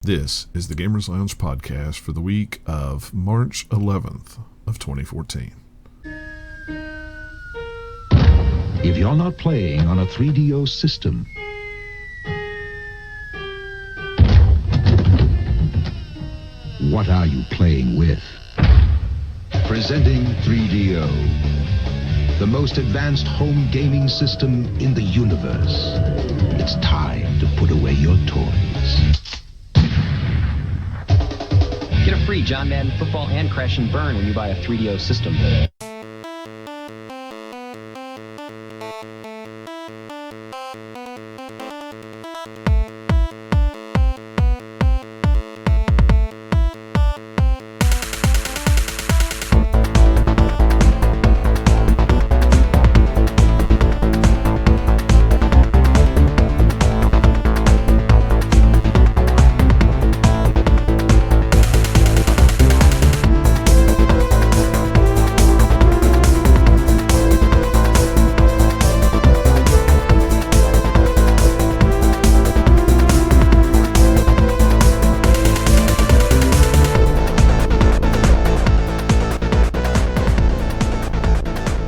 This is the Gamers Lounge podcast for the week of March 11th of 2014. If you're not playing on a 3DO system, what are you playing with? Presenting 3DO, the most advanced home gaming system in the universe. It's time to put away your toys. Get a free John Madden Football and Crash and Burn when you buy a 3DO system.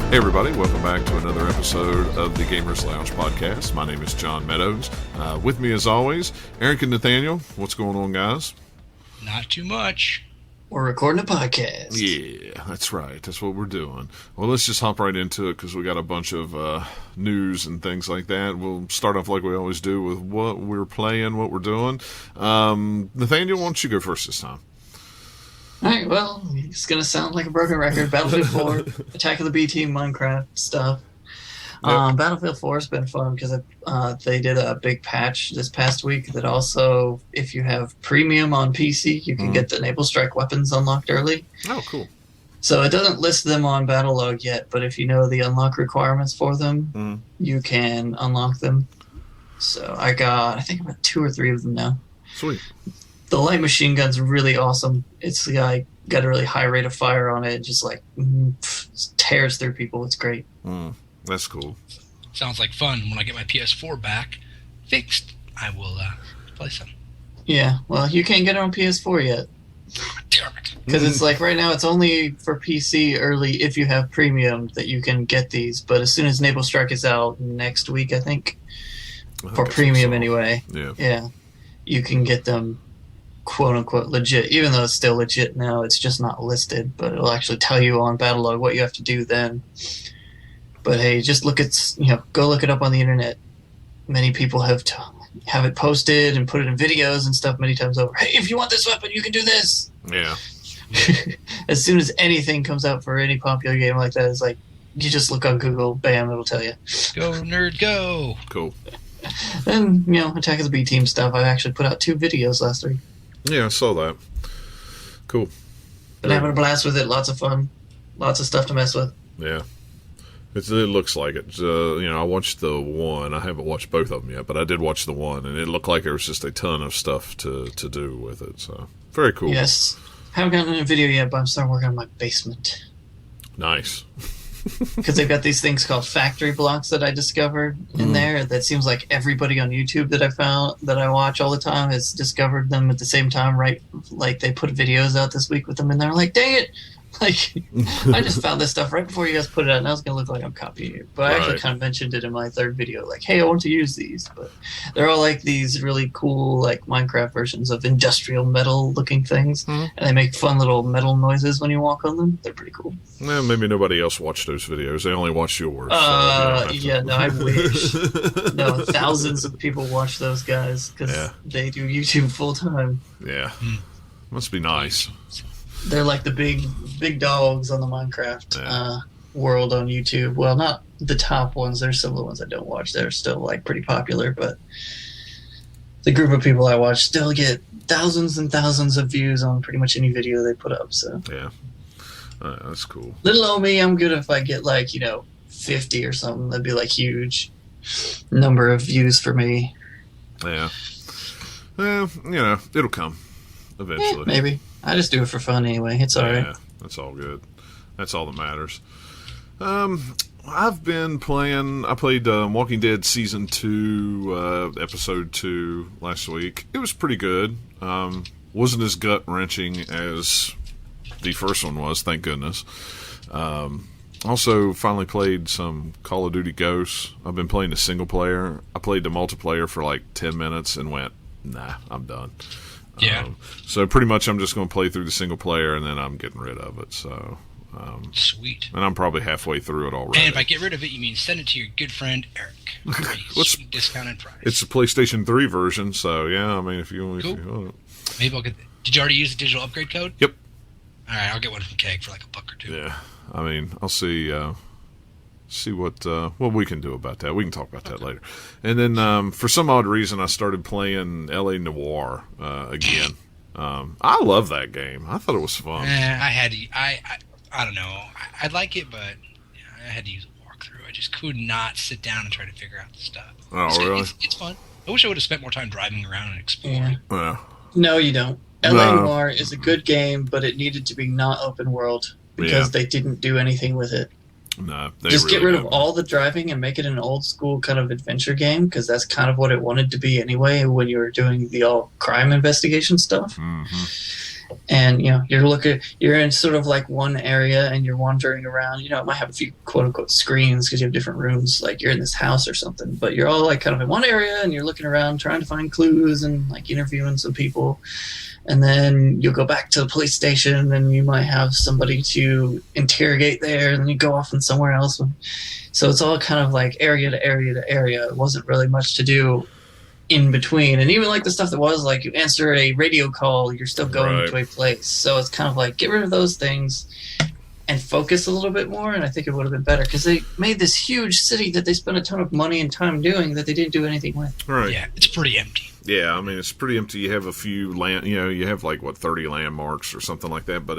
Hey everybody, welcome back to another episode of the Gamers Lounge podcast. My name is John Meadows. With me as always, Erik and Nathanael. What's going on, guys? Not too much. We're recording a podcast. Yeah, that's right. That's what we're doing. Well, let's just hop right into it because we got a bunch of news and things like that. We'll start off like we always do with what we're playing, what we're doing. Nathanael, why don't you go first this time? Alright, well, it's going to sound like a broken record. Battlefield 4, Attack of the B Team, Minecraft stuff. Yep. Battlefield 4 has been fun because they did a big patch this past week that also, if you have premium on PC, you can get the Naval Strike weapons unlocked early. Oh, cool. So it doesn't list them on Battlelog yet, but if you know the unlock requirements for them, you can unlock them. So I think I got 2 or 3 of them now. Sweet. The light machine gun's really awesome. It's got a really high rate of fire on it. Just tears through people. It's great. That's cool. Sounds like fun. When I get my PS4 back fixed, I will play some. Yeah, well, you can't get it on PS4 yet. Damn it. Because it's like right now it's only for PC early if you have premium that you can get these. But as soon as Naval Strike is out next week, I think, for premium anyway, yeah, you can get them quote-unquote legit, even though it's still legit now. It's just not listed, but it'll actually tell you on Battlelog what you have to do then. But hey, just go look it up on the internet. Many people have it posted and put it in videos and stuff many times over. Hey, if you want this weapon, you can do this. Yeah. As soon as anything comes out for any popular game like that, it's like, you just look on Google, bam, it'll tell you. Go, nerd, go. Cool. And, Attack of the B Team stuff, I actually put out 2 videos last week. Yeah, I saw that. Cool. Been having a blast with it. Lots of fun. Lots of stuff to mess with. Yeah. It looks like it. I watched the one. I haven't watched both of them yet, but I did watch the one, and it looked like there was just a ton of stuff to do with it. So, very cool. Yes. Haven't gotten in a video yet, but I'm starting working on my basement. Nice. Because they've got these things called factory blocks that I discovered in there. That seems like everybody on YouTube that I watch all the time has discovered them at the same time, right? Like they put videos out this week with them, and they're like, "Dang it! Like I just found this stuff right before you guys put it out, and I was gonna look like I'm copying it." But I actually kind of mentioned it in my 3rd video, like, "Hey, I want to use these." But they're all like these really cool, like Minecraft versions of industrial metal looking things, and they make fun little metal noises when you walk on them. They're pretty cool. Well, maybe nobody else watched those videos. They only watched yours. No, I wish. No, thousands of people watch those guys because they do YouTube full time. Yeah, must be nice. They're like the big dogs on the Minecraft world on YouTube. Well, not the top ones. There's some of the ones I don't watch. They're still like pretty popular, but the group of people I watch still get thousands and thousands of views on pretty much any video they put up. So yeah, that's cool. Little old me, I'm good if I get 50 or something. That'd be like huge number of views for me. Yeah. It'll come eventually. Maybe. I just do it for fun anyway. It's alright. Yeah, that's all good. That's all that matters. I've been playing. I played Walking Dead Season 2, Episode 2 last week. It was pretty good. Wasn't as gut wrenching as the first one was, thank goodness. Also, finally played some Call of Duty Ghosts. I've been playing the single player. I played the multiplayer for like 10 minutes and went, nah, I'm done. Yeah. So pretty much I'm just going to play through the single player and then I'm getting rid of it. So Sweet. And I'm probably halfway through it already. And by get rid of it, you mean send it to your good friend Eric. Sweet discounted price. It's a PlayStation 3 version, so yeah, I mean, if you want it. Maybe I'll get. Did you already use the digital upgrade code? Yep. All right, I'll get one from Keg for like $1 or $2. Yeah, I mean, I'll see what we can do about that. We can talk about that later. And then for some odd reason, I started playing L.A. Noire again. I love that game. I thought it was fun. I had to. I don't know. I'd like it, but I had to use a walkthrough. I just could not sit down and try to figure out the stuff. Oh, really? It's fun. I wish I would have spent more time driving around and exploring. Yeah. No, you don't. L.A. Noire is a good game, but it needed to be not open world because they didn't do anything with it. No, just get rid of all the driving and make it an old school kind of adventure game, because that's kind of what it wanted to be anyway when you were doing the all crime investigation stuff. Mm-hmm. And you're in sort of like one area and you're wandering around. It might have a few quote unquote screens because you have different rooms, like you're in this house or something, but you're all like kind of in one area and you're looking around trying to find clues and like interviewing some people. And then you'll go back to the police station and you might have somebody to interrogate there, and then you go off in somewhere else. So it's all kind of like area to area to area. It wasn't really much to do in between. And even like the stuff that was like you answer a radio call, you're still going to a place. So it's kind of like get rid of those things and focus a little bit more, and I think it would have been better because they made this huge city that they spent a ton of money and time doing that they didn't do anything with. Right. Yeah, it's pretty empty. Yeah, I mean, it's pretty empty. You have a few you have like 30 landmarks or something like that, but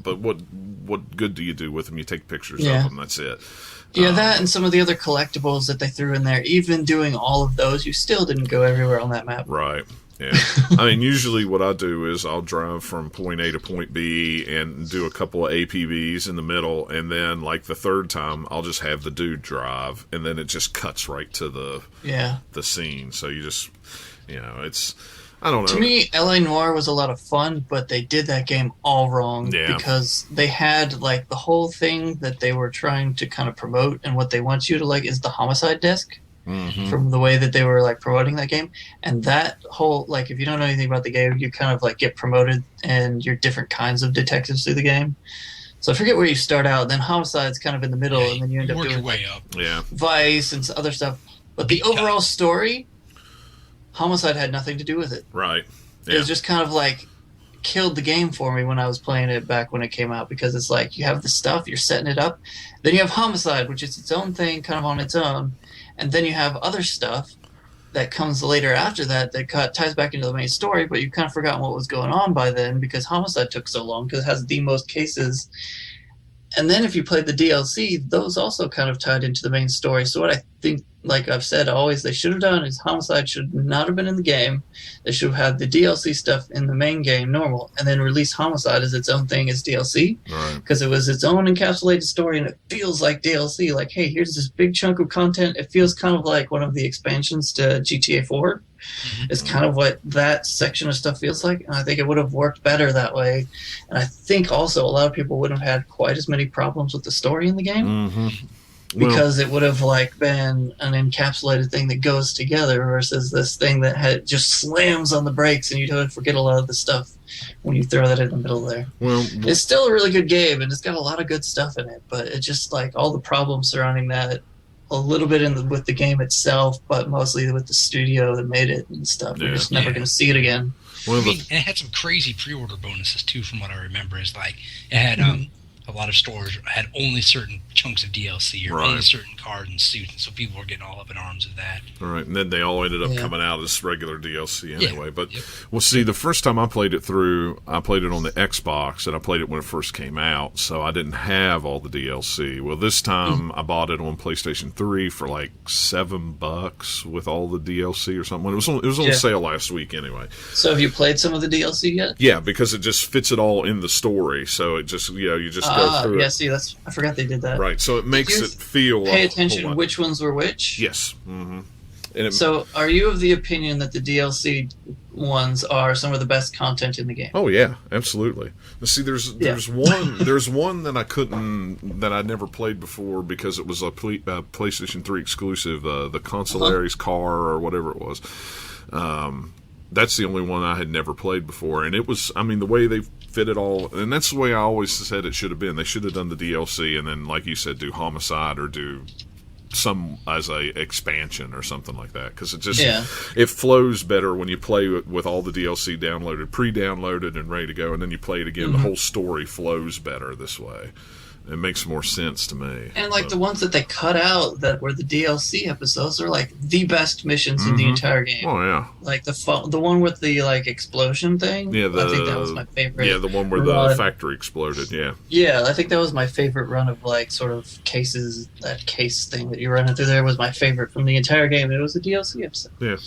but what good do you do with them? You take pictures of them, that's it. Yeah, that and some of the other collectibles that they threw in there. Even doing all of those, you still didn't go everywhere on that map. Right. Yeah. I mean, usually what I do is I'll drive from point A to point B and do a couple of APBs in the middle, and then like the third time I'll just have the dude drive, and then it just cuts right to the scene. So you just it's I don't know. To me, L.A. Noire was a lot of fun, but they did that game all wrong because they had like the whole thing that they were trying to kind of promote, and what they want you to like is the homicide desk. Mm-hmm. From the way that they were like promoting that game, and that whole like if you don't know anything about the game, you kind of like get promoted and you're different kinds of detectives through the game. So I forget where you start out, then homicide's kind of in the middle, and then you end up doing your way up. Vice and other stuff. But the overall story, homicide had nothing to do with it. Right. It was just kind of like killed the game for me when I was playing it back when it came out, because it's like you have the stuff, you're setting it up, then you have homicide, which is its own thing kind of on its own. And then you have other stuff that comes later after that ties back into the main story, but you've kind of forgotten what was going on by then because Homicide took so long because it has the most cases. And then if you played the DLC, those also kind of tied into the main story. So what I think, like I've said always, they should have done is Homicide should not have been in the game. They should have had the DLC stuff in the main game normal, and then release Homicide as its own thing as DLC. Because it was its own encapsulated story, and it feels like DLC. Like, hey, here's this big chunk of content. It feels kind of like one of the expansions to GTA 4. It's kind of what that section of stuff feels like, and I think it would have worked better that way. And I think also a lot of people wouldn't have had quite as many problems with the story in the game because it would have like been an encapsulated thing that goes together versus this thing that just slams on the brakes and you don't forget a lot of the stuff when you throw that in the middle there. Well, it's still a really good game and it's got a lot of good stuff in it, but it's just like all the problems surrounding that. A little bit with the game itself, but mostly with the studio that made it and stuff. You're just never going to see it again. And it had some crazy pre-order bonuses too, from what I remember. Is like it had a lot of stores had only certain chunks of DLC or only certain cards and suits, and so people were getting all up in arms of that. All right, and then they all ended up coming out as regular DLC anyway. But well, see, the first time I played it I played it on the Xbox, and I played it when it first came out, so I didn't have all the DLC. Well, this time I bought it on PlayStation 3 for like $7 with all the DLC or something. It was on sale last week anyway. So have you played some of the DLC yet? Yeah, because it just fits it all in the story. So it just you just go through it. See, I forgot they did that. Right, so it makes it feel. Pay attention which ones were which. Yes. So, are you of the opinion that the DLC ones are some of the best content in the game? Oh yeah, absolutely. See, there's one that I never played before because it was a PlayStation 3 exclusive, the Consolari's car or whatever it was. That's the only one I had never played before, and it was, I mean, the way they fit it all, and that's the way I always said it should have been. They should have done the DLC and then, like you said, do Homicide or do some as a expansion or something like that, because it flows better when you play with all the DLC pre-downloaded and ready to go, and then you play it again. The whole story flows better this way. It makes more sense to me. And like the ones that they cut out that were the DLC episodes are like the best missions in the entire game. Oh yeah, like the one with the like explosion thing. Yeah, I think that was my favorite. Yeah, the one where the factory exploded. Yeah. Yeah, I think that was my favorite run of like sort of cases. That case thing that you're running through there was my favorite from the entire game. It was a DLC episode. Yeah.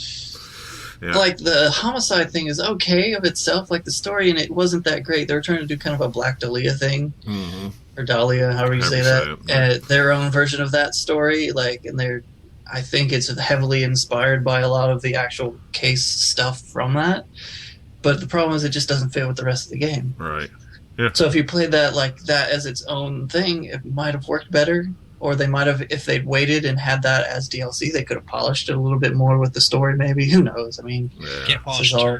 Yeah. Like the homicide thing is okay of itself, like the story in it wasn't that great. They were trying to do kind of a Black Dahlia thing, or Dahlia, however you say that. Their own version of that story, like, and I think it's heavily inspired by a lot of the actual case stuff from that. But the problem is it just doesn't fit with the rest of the game. Right. Yeah. So if you played that like that as its own thing, it might have worked better. Or they might have, if they'd waited and had that as DLC, they could have polished it a little bit more with the story, maybe. Who knows? I mean, this is all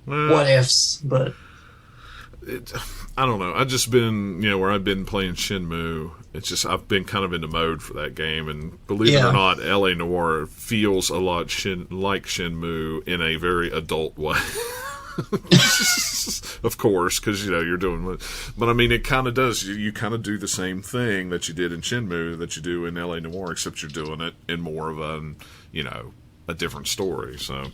what ifs, but... I don't know. I've just been, where I've been playing Shenmue, it's just, I've been kind of in the mode for that game, and believe it or not, LA Noire feels a lot like Shenmue in a very adult way. Of course, because you're doing, but I mean, it kind of does. You kind of do the same thing that you did in Shenmue that you do in LA Noire, except you're doing it in more of a different story. So,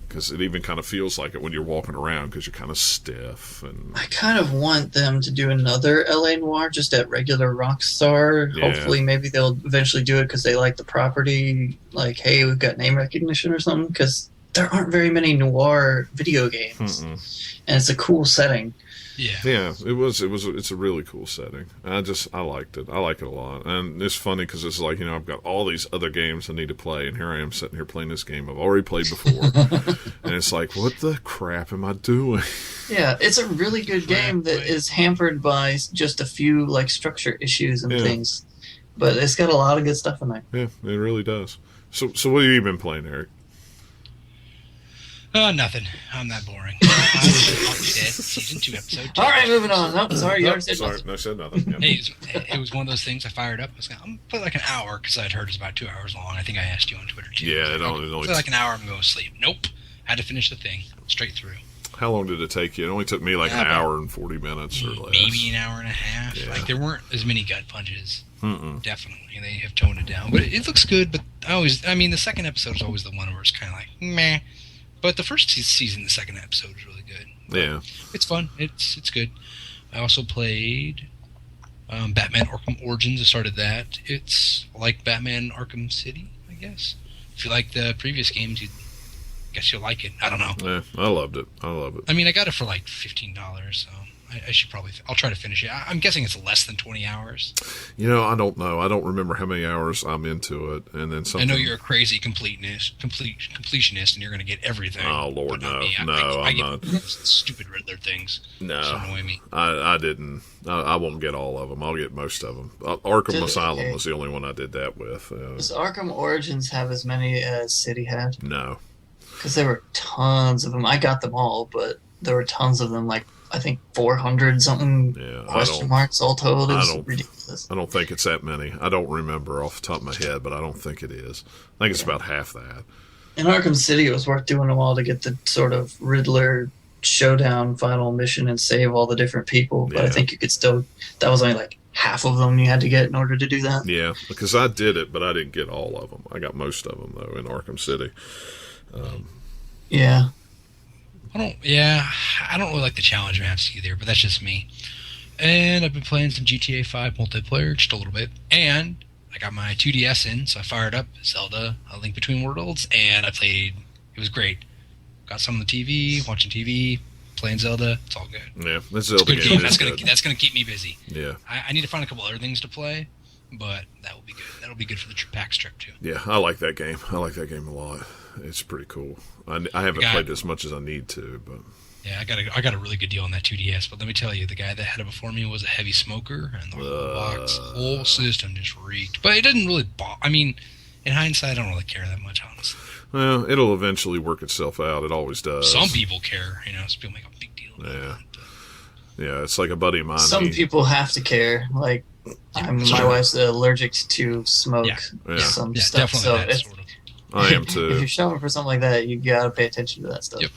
because it even kind of feels like it when you're walking around, because you're kind of stiff. And I kind of want them to do another LA Noire just at regular Rockstar. Yeah. Hopefully, maybe they'll eventually do it because they like the property. Like, hey, we've got name recognition or something, because there aren't very many noir video games, and it's a cool setting. Yeah, it's a really cool setting. I liked it. I like it a lot, and it's funny because it's like I've got all these other games I need to play, and here I am sitting here playing this game I've already played before, and it's like, what the crap am I doing? Yeah, it's a really good game that is hampered by just a few like structure issues and things, but it's got a lot of good stuff in there. Yeah, it really does. So what have you been playing, Eric? Nothing. I'm that boring. Dead, season 2, episode 2. All right, moving on. No, sorry, you already said nothing. No, I said nothing. Yep. Hey, it was one of those things I fired up. I was like, I'm going to play like an hour, because I'd heard it's about 2 hours long. I think I asked you on Twitter, too. Yeah, it only like an hour, I'm going to sleep. Nope. Had to finish the thing. Straight through. How long did it take you? It only took me like an hour and 40 minutes or less. Maybe an hour and a half. Yeah. Like, there weren't as many gut punches. Definitely. They have toned it down. But it looks good, but the second episode is always the one where it's kind of like, meh. But the first season, the second episode is really good. Yeah. It's fun. It's good. I also played Batman Arkham Origins. I started that. It's like Batman Arkham City, I guess. If you like the previous games, I guess you'll like it. I don't know. Yeah, I loved it. I mean, I got it for like $15, so I should probably... I'll try to finish it. I'm guessing it's less than 20 hours. I don't know. I don't remember how many hours I'm into it. And then something... I know you're a crazy completionist, and you're going to get everything. Oh, Lord, no. I'm not. Stupid Riddler things. No. That annoy me. I didn't. I won't get all of them. I'll get most of them. Arkham Asylum was the only one I did that with. Does Arkham Origins have as many as City had? No. Because there were tons of them. I got them all, but there were tons of them, like, I think 400 something question marks all told. It was ridiculous. I don't think it's that many. I don't remember off the top of my head, but I don't think it is. I think it's about half that. In Arkham City, it was worth doing them all to get the sort of Riddler showdown final mission and save all the different people. But I think you could still... That was only like half of them you had to get in order to do that. Yeah, because I did it, but I didn't get all of them. I got most of them, though, in Arkham City. Yeah. I don't really like the challenge maps either, but that's just me. And I've been playing some GTA 5 multiplayer just a little bit. And I got my 2DS in, so I fired up Zelda, A Link Between Worlds, and I played. It was great. Got some on the TV, watching TV, playing Zelda. It's all good. Yeah, this Zelda game. That's gonna keep me busy. Yeah. I need to find a couple other things to play, but that will be good. That'll be good for the PAX trip too. Yeah, I like that game. I like that game a lot. It's pretty cool. I haven't played as much as I need to, but yeah, I got a really good deal on that 2DS. But let me tell you, the guy that had it before me was a heavy smoker, and the whole system just reeked. But it didn't really I mean, in hindsight, I don't really care that much, honestly. Well, it'll eventually work itself out. It always does. Some people care, some people make a big deal about it. Yeah, it's like a buddy of mine. Some people have to care. Like, my wife's allergic to smoke. Some stuff. So I am too. If you're shopping for something like that, you gotta pay attention to that stuff. Yep.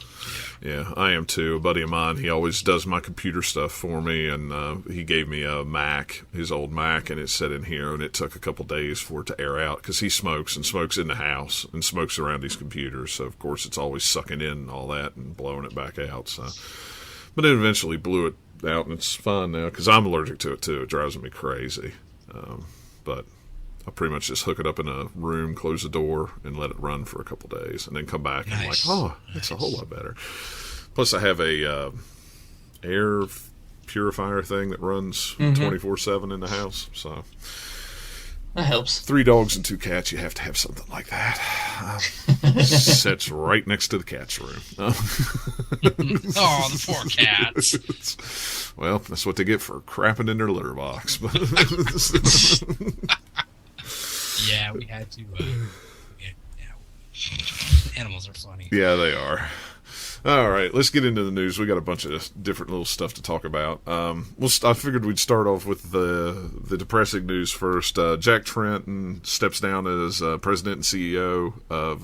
Yeah, I am too. A buddy of mine, he always does my computer stuff for me, and he gave me a Mac, his old Mac, and it's set in here, and it took a couple days for it to air out because he smokes in the house and smokes around his computers. So of course it's always sucking in all that and blowing it back out. So, but it eventually blew it out, and it's fine now because I'm allergic to it too. It drives me crazy, but I pretty much just hook it up in a room, close the door, and let it run for a couple days, and then come back and I'm like, it's a whole lot better. Plus, I have a air purifier thing that runs 24/7 in the house, so that helps. 3 dogs and 2 cats, you have to have something like that. Sits right next to the cat's room. Oh, the poor cats. Well, that's what they get for crapping in their litter box. Yeah, we had to. Animals are funny. Yeah, they are. All right, let's get into the news. We got a bunch of different little stuff to talk about. I figured we'd start off with the depressing news first. Jack Tretton steps down as president and CEO of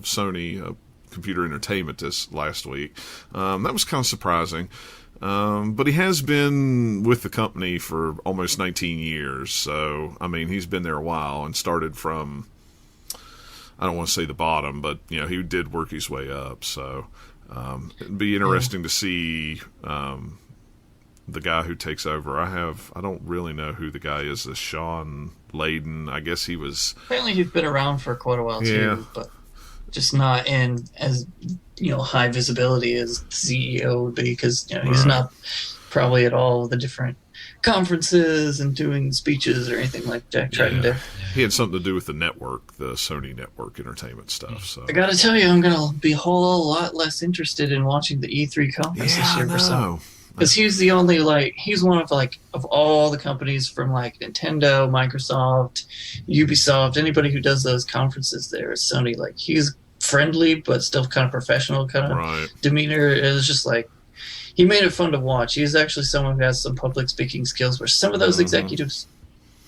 Sony Computer Entertainment this last week. That was kind of surprising. But he has been with the company for almost 19 years. So, I mean, he's been there a while and started from, I don't want to say the bottom, but, he did work his way up. So, it'd be interesting to see the guy who takes over. I don't really know who the guy is. This Sean Layden. I guess he was... Apparently he's been around for quite a while, too. But just not in as... high visibility as CEO would be because he's not probably at all the different conferences and doing speeches or anything like Jack Tretton did. He had something to do with the network, the Sony Network Entertainment stuff. So I got to tell you, I'm going to be a whole lot less interested in watching the E3 conference this year for some. Because he's the only he's one of of all the companies from Nintendo, Microsoft, Ubisoft, anybody who does those conferences there is Sony. He's friendly but still kind of professional kind of demeanor. It was just he made it fun to watch. He's actually someone who has some public speaking skills where some of those executives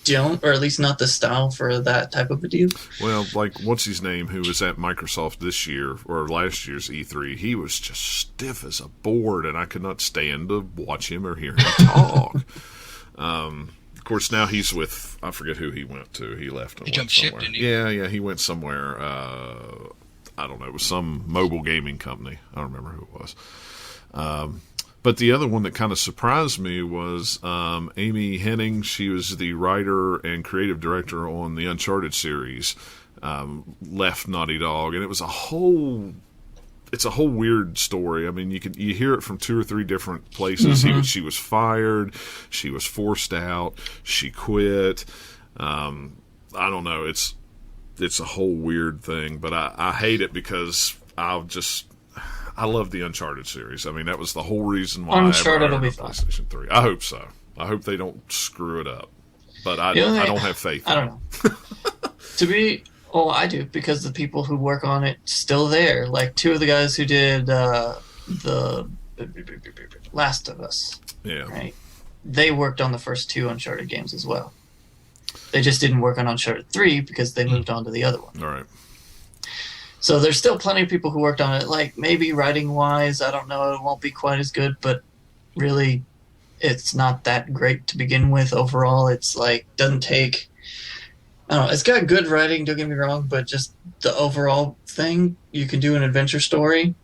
don't, or at least not the style for that type of a deal. Well, what's his name who was at Microsoft this year or last year's E3, he was just stiff as a board and I could not stand to watch him or hear him talk. Of course, now he's with, I forget who he went to. He left and he went jumped somewhere. Ship, didn't he? Yeah, he went somewhere. I don't know, it was some mobile gaming company. I don't remember who it was. But the other one that kind of surprised me was Amy Hennig. She was the writer and creative director on the Uncharted series, left Naughty Dog, and it's a whole weird story. I mean, you hear it from 2 or 3 different places. She was fired, she was forced out, she quit. I don't know. It's a whole weird thing, but I hate it because I love the Uncharted series. I mean, that was the whole reason why Uncharted will be fun. PlayStation 3. I hope so. I hope they don't screw it up. But I don't have faith. I don't know. I do, because the people who work on it still there. 2 of the guys who did the Last of Us. Yeah. Right? They worked on the first 2 Uncharted games as well. They just didn't work on Uncharted 3 because they moved on to the other one. All right. So there's still plenty of people who worked on it. Maybe writing-wise, I don't know, it won't be quite as good, but really, it's not that great to begin with overall. It's doesn't take... I don't know, it's got good writing, don't get me wrong, but just the overall thing, you can do an adventure story.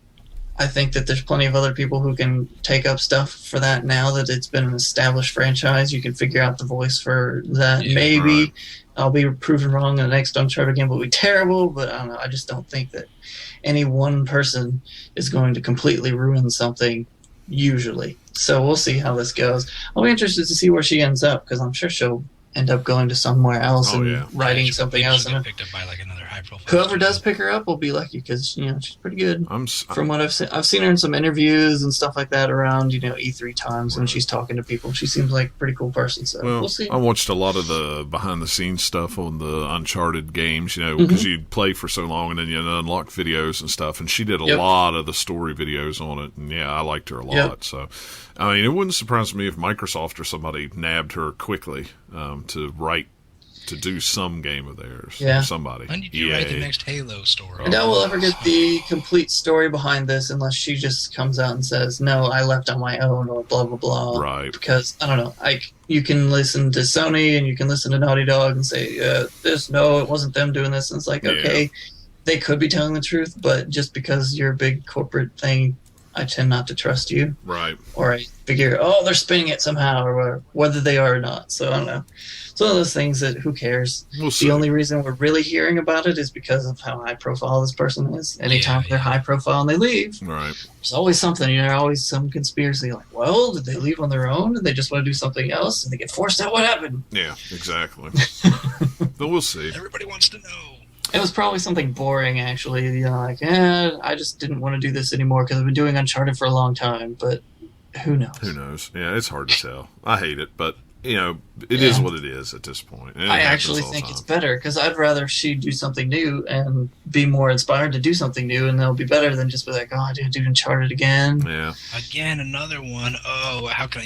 I think that there's plenty of other people who can take up stuff for that now that it's been an established franchise. You can figure out the voice for that. Yeah, maybe right. I'll be proven wrong in the next Uncharted game will be terrible, but I don't know. I just don't think that any one person is going to completely ruin something usually. So we'll see how this goes. I'll be interested to see where she ends up because I'm sure she'll end up going to somewhere else writing she'll something get else. picked up by like another high-profile. Whoever does pick her up will be lucky because she's pretty good. From what I've seen her in some interviews and stuff like that around E3 times when she's talking to people. She seems like a pretty cool person. So we'll see. I watched a lot of the behind-the-scenes stuff on the Uncharted games, because you play for so long and then you unlock videos and stuff. And she did a lot of the story videos on it, and I liked her a lot. Yep. So, I mean, it wouldn't surprise me if Microsoft or somebody nabbed her quickly to do some game of theirs. Yeah. Somebody. When did you write the next Halo story? I doubt we'll ever get the complete story behind this unless she just comes out and says, no, I left on my own, or blah, blah, blah. Right. Because, I don't know, you can listen to Sony and you can listen to Naughty Dog and say, no, it wasn't them doing this. And it's like, okay, they could be telling the truth, but just because you're a big corporate thing, I tend not to trust you. Right. Or I figure, they're spinning it somehow, or whether they are or not. So I don't know. It's one of those things that who cares? We'll see. The only reason we're really hearing about it is because of how high profile this person is. Anytime they're high profile and they leave, there's always something. There's always some conspiracy. Like, well, did they leave on their own? Did they just want to do something else? And they get forced out? What happened? Yeah, exactly. But we'll see. Everybody wants to know. It was probably something boring, actually. I just didn't want to do this anymore because I've been doing Uncharted for a long time. But who knows? Who knows? Yeah, it's hard to tell. I hate it, but it is what it is at this point. I actually think it's better because I'd rather she do something new and be more inspired to do something new, and they'll be better than just be like, I did do Uncharted again. Yeah. Again, another one. Oh, how can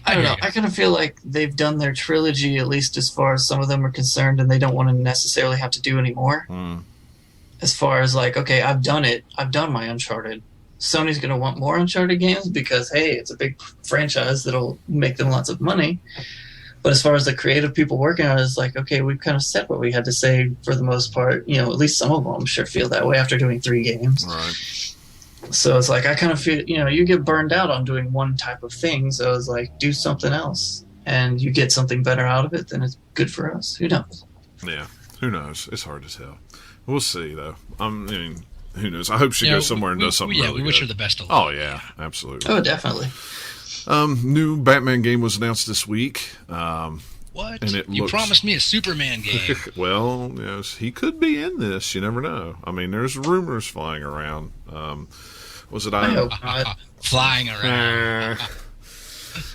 I don't know. I kind of feel like they've done their trilogy, at least as far as some of them are concerned, and they don't want to necessarily have to do any more. As far as like, okay, I've done it. I've done my Uncharted. Sony's going to want more Uncharted games because, hey, it's a big franchise that'll make them lots of money. But as far as the creative people working on it, it's like, okay, we've kind of said what we had to say for the most part. At least some of them, I'm sure, feel that way after doing 3 games. Right. So it's like, I kind of feel, you get burned out on doing one type of thing. So it's like, do something else. And you get something better out of it, then it's good for us. Who knows? Yeah, who knows? It's hard to tell. We'll see, though. Who knows? I hope she goes somewhere and does something really we wish good. her the best of luck. Oh, yeah, absolutely. Oh, definitely. New Batman game was announced this week. What? And you promised me a Superman game. Well, yes, he could be in this. You never know. I mean, there's rumors flying around. Was it? I hope not. Flying around.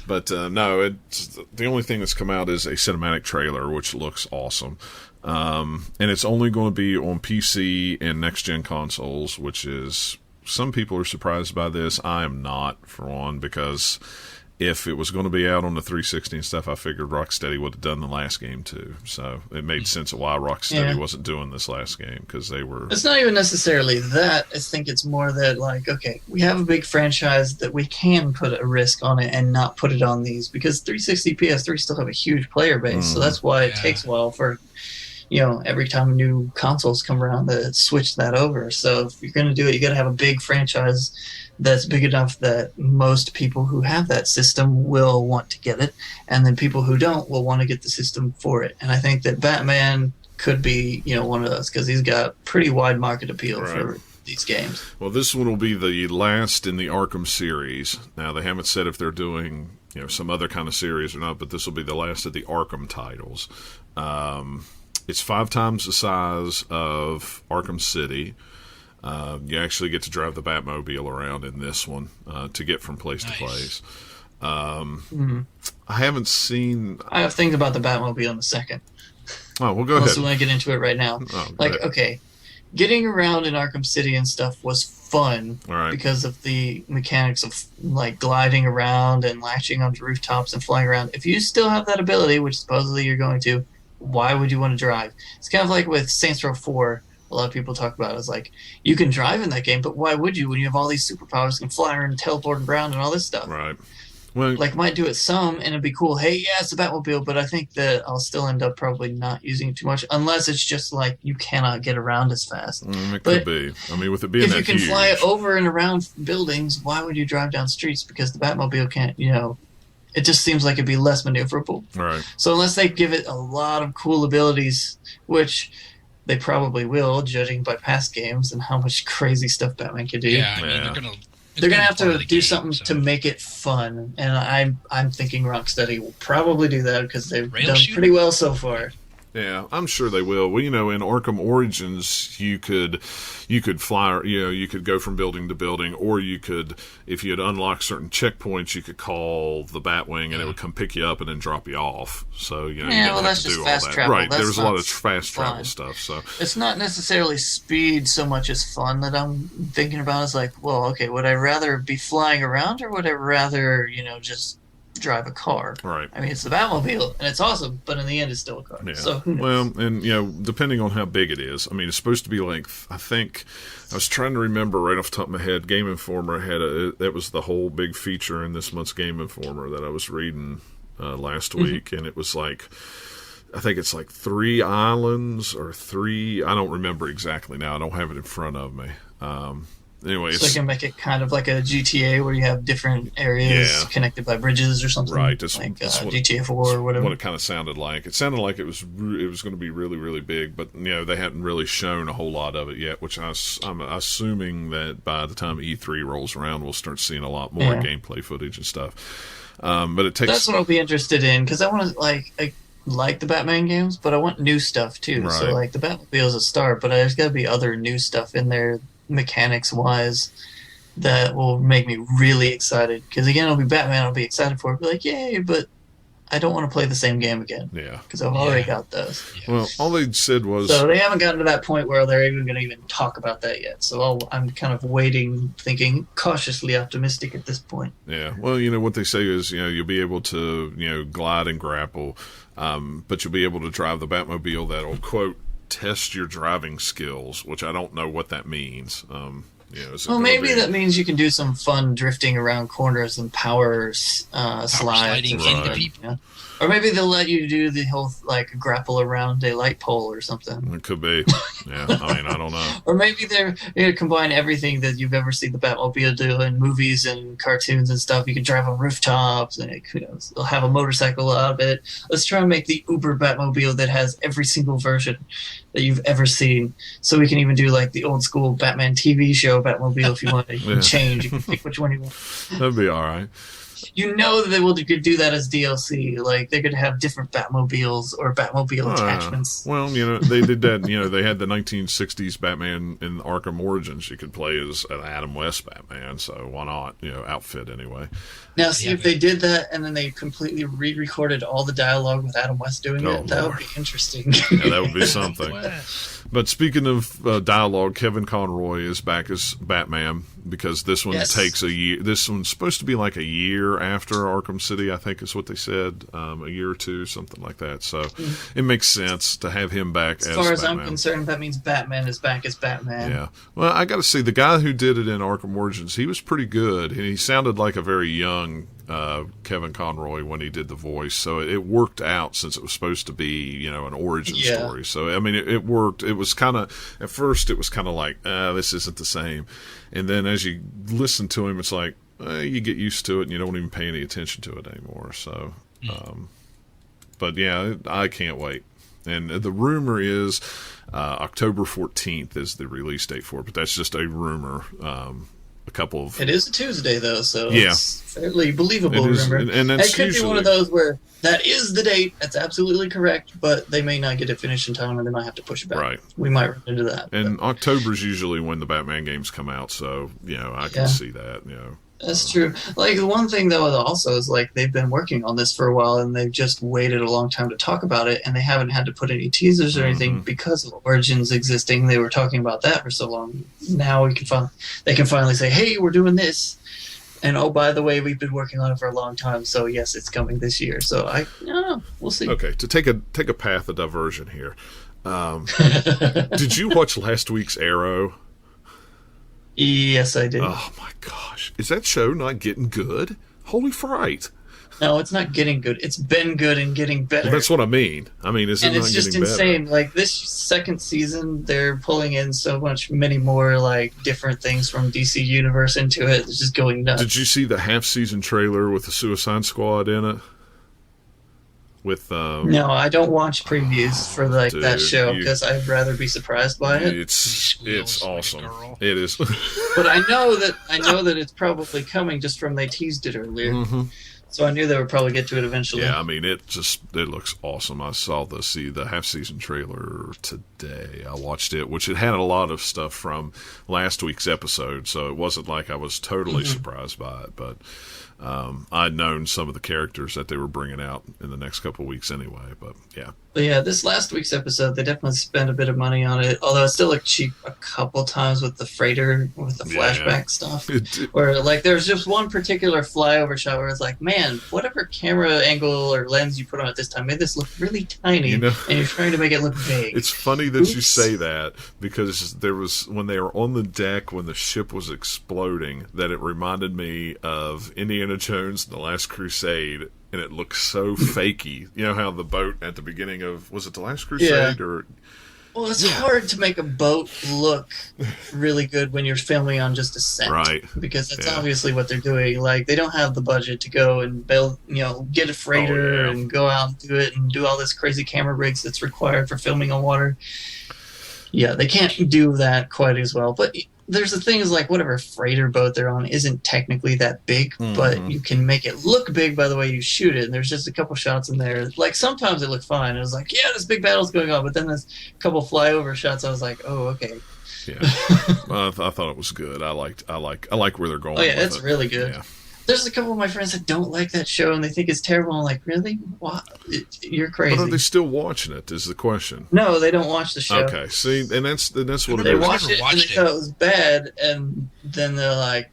But no, it's the only thing that's come out is a cinematic trailer, which looks awesome. And it's only going to be on PC and next-gen consoles, which is... Some people are surprised by this. I am not, for one, because if it was going to be out on the 360 and stuff, I figured Rocksteady would have done the last game too. So it made sense of why Rocksteady wasn't doing this last game, because they were... It's not even necessarily that. I think it's more that, like, okay, we have a big franchise that we can put a risk on it and not put it on these, because 360 PS3 still have a huge player base, so that's why it takes a while for... every time new consoles come around, that switch that over. So if you're going to do it, you got to have a big franchise that's big enough that most people who have that system will want to get it, and then people who don't will want to get the system for it. And I think that Batman could be, one of those, because he's got pretty wide market appeal for these games. Well, this one will be the last in the Arkham series. Now, they haven't said if they're doing, some other kind of series or not, but this will be the last of the Arkham titles. It's 5 times the size of Arkham City. You actually get to drive the Batmobile around in this one to get from place to place. I haven't seen... I have things about the Batmobile in a second. Oh, well, go Unless ahead. we want to get into it right now. Okay, getting around in Arkham City and stuff was fun because of the mechanics of, like, gliding around and latching onto rooftops and flying around. If you still have that ability, which supposedly you're going to, why would you want to drive? It's kind of like with Saints Row 4. A lot of people talk about it. It's like, you can drive in that game, but why would you when you have all these superpowers and fly around and teleport around and all this stuff? Right. Well, like, might do it some, and it'd be cool. Hey, yeah, it's a Batmobile, but I think that I'll still end up probably not using it too much, unless it's just like you cannot get around as fast. It could be. I mean, with it being that huge. If you can fly over and around buildings, why would you drive down streets? Because the Batmobile can't, it just seems like it'd be less maneuverable. Right. So unless they give it a lot of cool abilities, which they probably will, judging by past games and how much crazy stuff Batman can do. Yeah, I mean, they're gonna have to do something to make it fun, and I'm thinking Rocksteady will probably do that because they've done pretty well so far. Yeah, I'm sure they will. Well, in Arkham Origins, you could fly, you could go from building to building, or you could, if you had unlocked certain checkpoints, you could call the Batwing and it would come pick you up and then drop you off. So, you didn't have to do all that. Travel. Right, that's there's a lot of fast travel stuff. So it's not necessarily speed so much as fun that I'm thinking about. It's like, well, okay, would I rather be flying around or would I rather, just drive a car? Right. I mean, it's the Batmobile, and it's awesome, but in the end, it's still a car. Yeah. So who Well, knows? and depending on how big it is, I mean, it's supposed to be like, I think, I was trying to remember right off the top of my head. Game Informer that was the whole big feature in this month's Game Informer that I was reading last week, and it was like, I think it's like 3 islands or 3. I don't remember exactly now. I don't have it in front of me. Anyway, so they can make it kind of like a GTA where you have different areas connected by bridges or something. Right, like GTA 4 or whatever. What it kind of sounded like. It sounded like it was going to be really, really big, but they hadn't really shown a whole lot of it yet. Which I'm assuming that by the time E3 rolls around, we'll start seeing a lot more gameplay footage and stuff. But it takes. That's what I'll be interested in because I want to like the Batman games, but I want new stuff too. Right. So the Batmobile is a start, but there's got to be other new stuff in there, mechanics wise, that will make me really excited. Because again, it'll be Batman. I'll be excited for it. Be like, yay! But I don't want to play the same game again. Yeah. Because I've already got those. Yeah. Well, all they said was. So they haven't gotten to that point where they're even going to even talk about that yet. So I'm kind of waiting, thinking cautiously optimistic at this point. Yeah. Well, what they say is, you'll be able to, glide and grapple, but you'll be able to drive the Batmobile that'll, quote, test your driving skills, which I don't know what that means. Maybe that means you can do some fun drifting around corners and power slides sliding into people. Or maybe they'll let you do the whole grapple around a light pole or something. It could be. Yeah, I mean, I don't know. Or maybe they're going to combine everything that you've ever seen the Batmobile do in movies and cartoons and stuff. You can drive on rooftops, and they'll have a motorcycle out of it. Let's try and make the Uber Batmobile that has every single version that you've ever seen. So we can even do the old school Batman TV show Batmobile if you want. You can change. You can pick which one you want. That'd be all right. That they could do that as DLC. They could have different Batmobiles or Batmobile attachments. Well, they did that. They had the 1960s Batman in Arkham Origins. You could play as an Adam West Batman, so why not? Outfit anyway. Now, see if they did that and then they completely re-recorded all the dialogue with Adam West doing it. That would be interesting. Yeah, that would be something. But speaking of dialogue, Kevin Conroy is back as Batman because this one takes a year. This one's supposed to be like a year after Arkham City, I think is what they said, a year or two, something like that. So it makes sense to have him back as Batman. As far as I'm concerned, that means Batman is back as Batman. Yeah. Well, I got to say, the guy who did it in Arkham Origins, he was pretty good. He sounded like a very young Kevin Conroy when he did the voice, so it worked out since it was supposed to be an origin story. So I mean it worked. It was kind of at first it was kind of like this isn't the same, and then as you listen to him, it's like you get used to it and you don't even pay any attention to it anymore. So, but yeah, I can't wait. And the rumor is October 14th is the release date for it, but that's just a rumor. It is a Tuesday though, so yeah. It's fairly believable. Remember, and that's it could usually be one of those where that is the date. That's absolutely correct, but they may not get it finished in time, or they might have to push it back. Right. We might run into that. And October's usually when the Batman games come out, so I can see that. That's true. The one thing though also is they've been working on this for a while and they've just waited a long time to talk about it, and they haven't had to put any teasers or anything because of Origins existing. They were talking about that for so long. Now they can finally say, "Hey, we're doing this." And oh, by the way, we've been working on it for a long time, so yes, it's coming this year. So I don't know. We'll see. Okay, to take a path of diversion here. Did you watch last week's Arrow? Yes, I did. Oh my gosh. Is that show not getting good? Holy fright. No, it's not getting good. It's been good and getting better. Well, that's what I mean. I mean, is it not getting better? And it's just insane. This second season, they're pulling in many more different things from DC Universe into it. It's just going nuts. Did you see the half-season trailer with the Suicide Squad in it? with No, I don't watch previews for like dude, that show because I'd rather be surprised by it. It's awesome. It is. But I know that it's probably coming just from they teased it earlier. Mm-hmm. So I knew they would probably get to it eventually. Yeah, I mean it looks awesome. I saw the half season trailer today. I watched it, which it had a lot of stuff from last week's episode, so it wasn't like I was totally surprised by it, but I'd known some of the characters that they were bringing out in the next couple of weeks anyway, but yeah. But yeah, this last week's episode, they definitely spent a bit of money on it, although it still looked cheap a couple times with the freighter, with the flashback stuff. Where, like, there's just one particular flyover shot where it's like, man, whatever camera angle or lens you put on it this time made this look really tiny, and you're trying to make it look big. It's funny that you say that, because there was, when they were on the deck when the ship was exploding, that it reminded me of Indiana Jones and the Last Crusade, and it looks so fakey. You know how the boat at the beginning of, was it the Last Crusade? Or well, it's hard to make a boat look really good when you're filming on just a set, right? Because that's obviously what they're doing. Like, they don't have the budget to go and build, get a freighter and go out and do it and do all this crazy camera rigs that's required for filming on water. Yeah, they can't do that quite as well. But there's the thing is, like, whatever freighter boat they're on isn't technically that big, but you can make it look big by the way you shoot it. And there's just a couple shots in there. Like, sometimes it looked fine. It was like, yeah, this big battle's going on. But then there's a couple flyover shots. I was like, oh, okay. Yeah, I thought it was good. I like where they're going. Oh yeah, with it's really good. Yeah. There's a couple of my friends that don't like that show and they think it's terrible. I'm like, really? What? You're crazy. But are they still watching it? Is the question. No, they don't watch the show. Okay, see, and that's what they it is. watched it and they thought it was bad, and then they're like,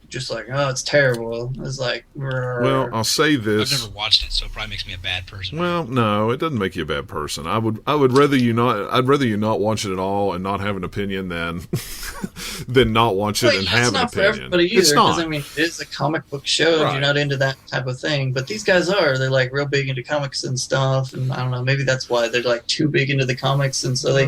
oh, it's terrible. It's like, well, I'll say this. I've never watched it, so it probably makes me a bad person. Well, no, it doesn't make you a bad person. I would rather you not. I'd rather you not watch it at all and not have an opinion than not watch it and have an opinion. It's not for everybody either. It's not. I mean, it is a comic book show. Right. You're not into that type of thing, but these guys are. They're like real big into comics and stuff, and I don't know. Maybe that's why they're like too big into the comics, and so they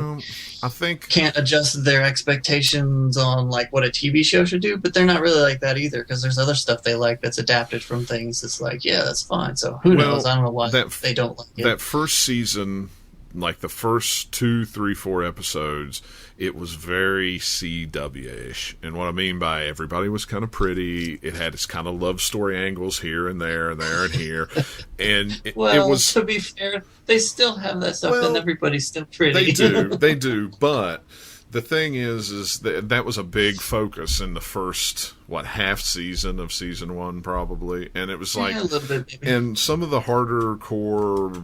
can't adjust their expectations on like what a TV show should do. But they're not really like that either, because there's other stuff they like that's adapted from things. It's like, yeah, that's fine. So who knows? I don't know why they don't like it. That first season, like the first 2, 3, 4 episodes, it was very CW-ish. And what I mean by everybody was kind of pretty. It had its kind of love story angles here and there and there and here. And it was... to be fair, they still have that stuff, and everybody's still pretty. They do. But the thing is that was a big focus in the first, half season of season 1 probably. And it was like... a little bit, maybe. And some of the harder core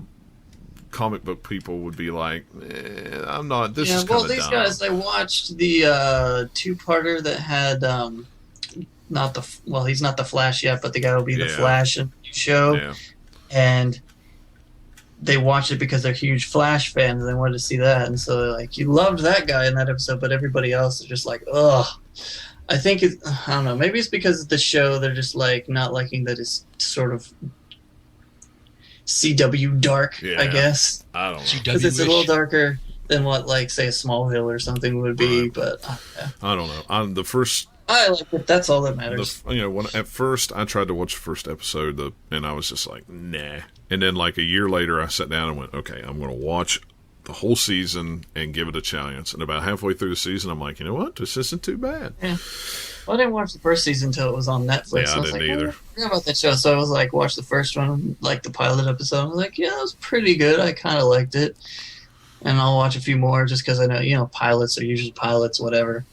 comic book people would be like, I'm not, this is kind of dumb. These guys, they watched the 2-parter that had he's not the Flash yet, but the guy will be the Flash in the show, and they watched it because they're huge Flash fans and they wanted to see that, and so they're like, you loved that guy in that episode, but everybody else is just like, ugh. I think I don't know, maybe it's because of the show, they're just like not liking that it's sort of CW dark, I guess. I don't know. Because it's a little darker than what, like, say, a Smallville or something would be, but... I don't know. I like it. That's all that matters. At first, I tried to watch the first episode, and I was just like, nah. And then, like, a year later, I sat down and went, okay, I'm going to watch the whole season and give it a chance. And about halfway through the season, I'm like, you know what? This isn't too bad. Yeah. Well, I didn't watch the first season until it was on Netflix. Yeah, I didn't either. I forgot about that show, so I was like, watch the first one, like the pilot episode. I was like, yeah, it was pretty good. I kind of liked it. And I'll watch a few more just because I know, pilots are usually pilots, whatever.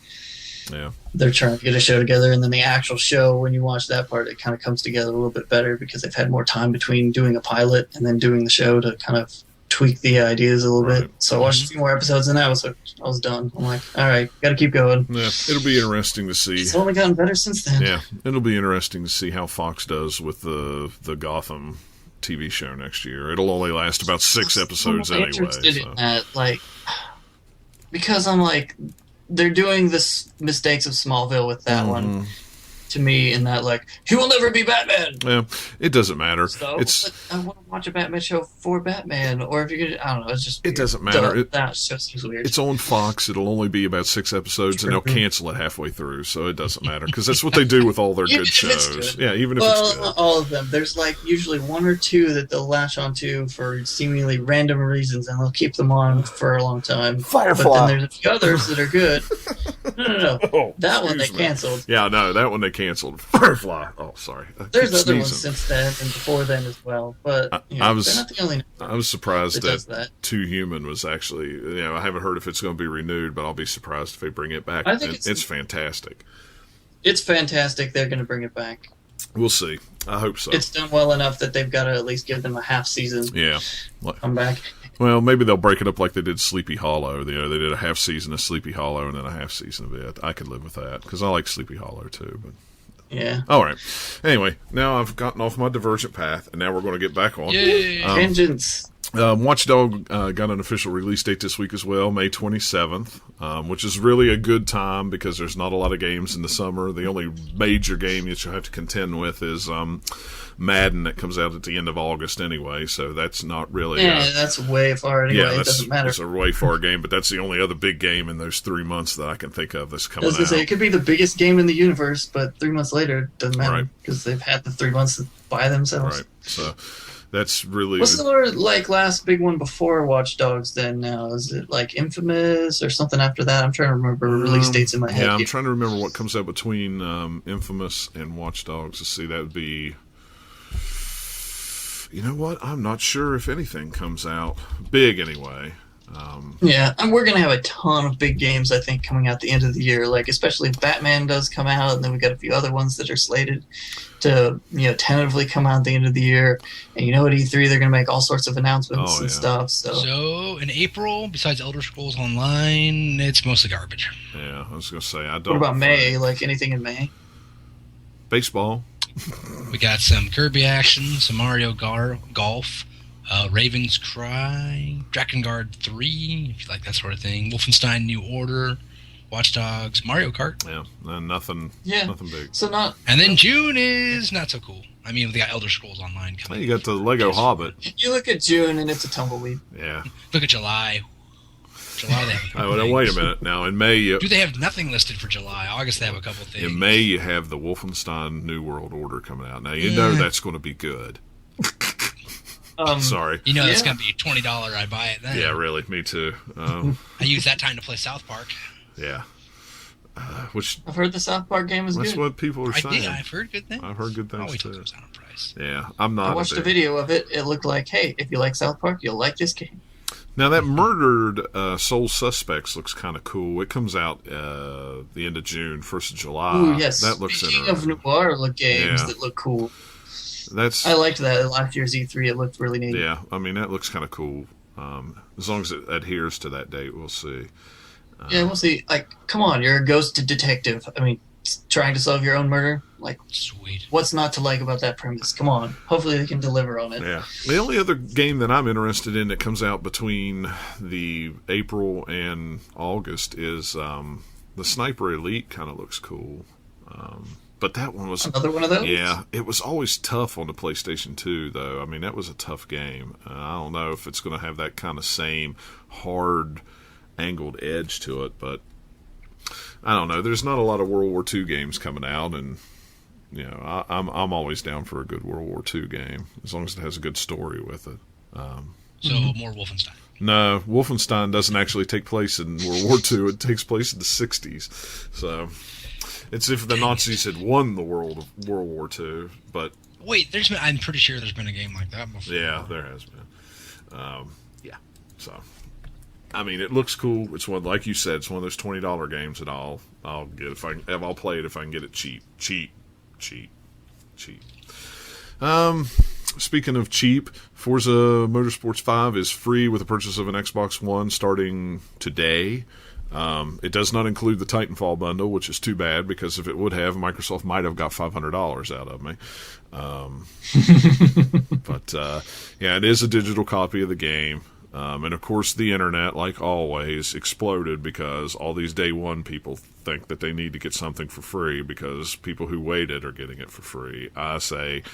Yeah. They're trying to get a show together, and then the actual show, when you watch that part, it kind of comes together a little bit better because they've had more time between doing a pilot and then doing the show to kind of tweak the ideas a little bit. So I watched a few more episodes and I was done. I'm like, all right, gotta keep going. Yeah, it'll be interesting to see. It's only gotten better since then. Yeah, it'll be interesting to see how Fox does with the Gotham TV show next year. It'll only last about 6 episodes anyway. Interested in that, because I'm like, they're doing this mistakes of Smallville with that one. to me in that, like, he will never be Batman. Yeah, it doesn't matter. So, it's I want to watch a Batman show for Batman, or if you're gonna, I don't know, it's just weird. It doesn't matter. That just seems weird. It's on Fox. It'll only be about 6 episodes, and they'll cancel it halfway through, so it doesn't matter because that's what they do with all their good shows. Yeah, even if it's good. Not all of them. There's like usually 1 or 2 that they'll latch onto for seemingly random reasons, and they'll keep them on for a long time. Firefly. But then there's a few others that are good. No. Oh, that one they me. canceled. Yeah, no, that one they canceled. Firefly. Oh, sorry. There's other ones since then and before then as well, but they're not the only. I was surprised that Too Human was actually. I haven't heard if it's going to be renewed, but I'll be surprised if they bring it back. I think it's fantastic. It's fantastic. They're going to bring it back. We'll see. I hope so. It's done well enough that they've got to at least give them a half season. Yeah. Come back. Well, maybe they'll break it up like they did Sleepy Hollow. They did a half season of Sleepy Hollow and then a half season of it. I could live with that because I like Sleepy Hollow too. But yeah. All right. Anyway, now I've gotten off my divergent path, and now we're going to get back on. Yay! Vengeance. Watch Dog got an official release date this week as well, May 27th, which is really a good time because there's not a lot of games in the summer. The only major game that you'll have to contend with is Madden that comes out at the end of August anyway, so that's not really... that's way far anyway. Yeah, it doesn't matter. It's a way far game, but that's the only other big game in those 3 months that I can think of that's coming out. I was going to say, it could be the biggest game in the universe, but 3 months later, it doesn't matter because they've had the 3 months by themselves. Right, so... That's really... What's the last big one before Watch Dogs then now? Is it like Infamous or something after that? I'm trying to remember release dates in my head. Yeah, I'm trying to remember what comes out between Infamous and Watch Dogs. Let's see, that would be... You know what? I'm not sure if anything comes out. Big, anyway. Yeah, and we're going to have a ton of big games, I think, coming out the end of the year. Like, especially if Batman does come out, and then we got a few other ones that are slated to, tentatively come out at the end of the year. And at E3, they're going to make all sorts of announcements and stuff. So in April, besides Elder Scrolls Online, it's mostly garbage. Yeah, I was going to say, I don't... What about May? Like, anything in May? Baseball. We got some Kirby action, some Mario Golf, Raven's Cry, Drakengard 3, if you like that sort of thing, Wolfenstein New Order, Watch Dogs, Mario Kart. Yeah, nothing big. So and then June is not so cool. I mean, we got Elder Scrolls Online coming. You got the Lego Hobbit. You look at June and it's a tumbleweed. Yeah. Look at July. July they have wait a minute. Now, in May... they have nothing listed for July? August they have a couple things. In May, you have the Wolfenstein New World Order coming out. Now, you know that's going to be good. Sorry. That's going to be $20. I buy it then. Yeah, really. Me too. I use that time to play South Park. Yeah. Which I've heard the South Park game is good. That's what people are saying. I've heard good things. I've heard good things too. too. It comes out on price. Yeah, I'm not. I watched a video of it. It looked like, hey, if you like South Park, you'll like this game. Now that Murdered Soul Suspects looks kind of cool. It comes out the end of June, 1st of July. Ooh, yes. That looks Speaking interesting. of noir games that look cool. I liked that at last year's E3. It looked really neat. Yeah, I mean that looks kind of cool. As long as it adheres to that date, we'll see. Yeah, we'll see. Like, come on, you're a ghost detective. I mean, trying to solve your own murder. Like, sweet. What's not to like about that premise? Come on. Hopefully they can deliver on it. Yeah. The only other game that I'm interested in that comes out between the April and August is the Sniper Elite. Kind of looks cool. But that one was... Another one of those? Yeah. It was always tough on the PlayStation 2, though. I mean, that was a tough game. I don't know if it's going to have that kind of same hard, angled edge to it, but I don't know. There's not a lot of World War II games coming out, and I'm always down for a good World War II game as long as it has a good story with it. So more Wolfenstein. No, Wolfenstein doesn't actually take place in World War II. It takes place in the 60s. So it's if the Nazis had won the World War II, but wait, I'm pretty sure there's been a game like that before. Yeah, there has been. Yeah, so. I mean, it looks cool. It's one, like you said, it's one of those $20 games that I'll get I'll play it if I can get it cheap. Speaking of cheap, Forza Motorsports 5 is free with the purchase of an Xbox One starting today. It does not include the Titanfall bundle, which is too bad because if it would have, Microsoft might have got $500 out of me. But yeah, it is a digital copy of the game. And of course, the internet, like always, exploded because all these day one people think that they need to get something for free because people who waited are getting it for free. I say,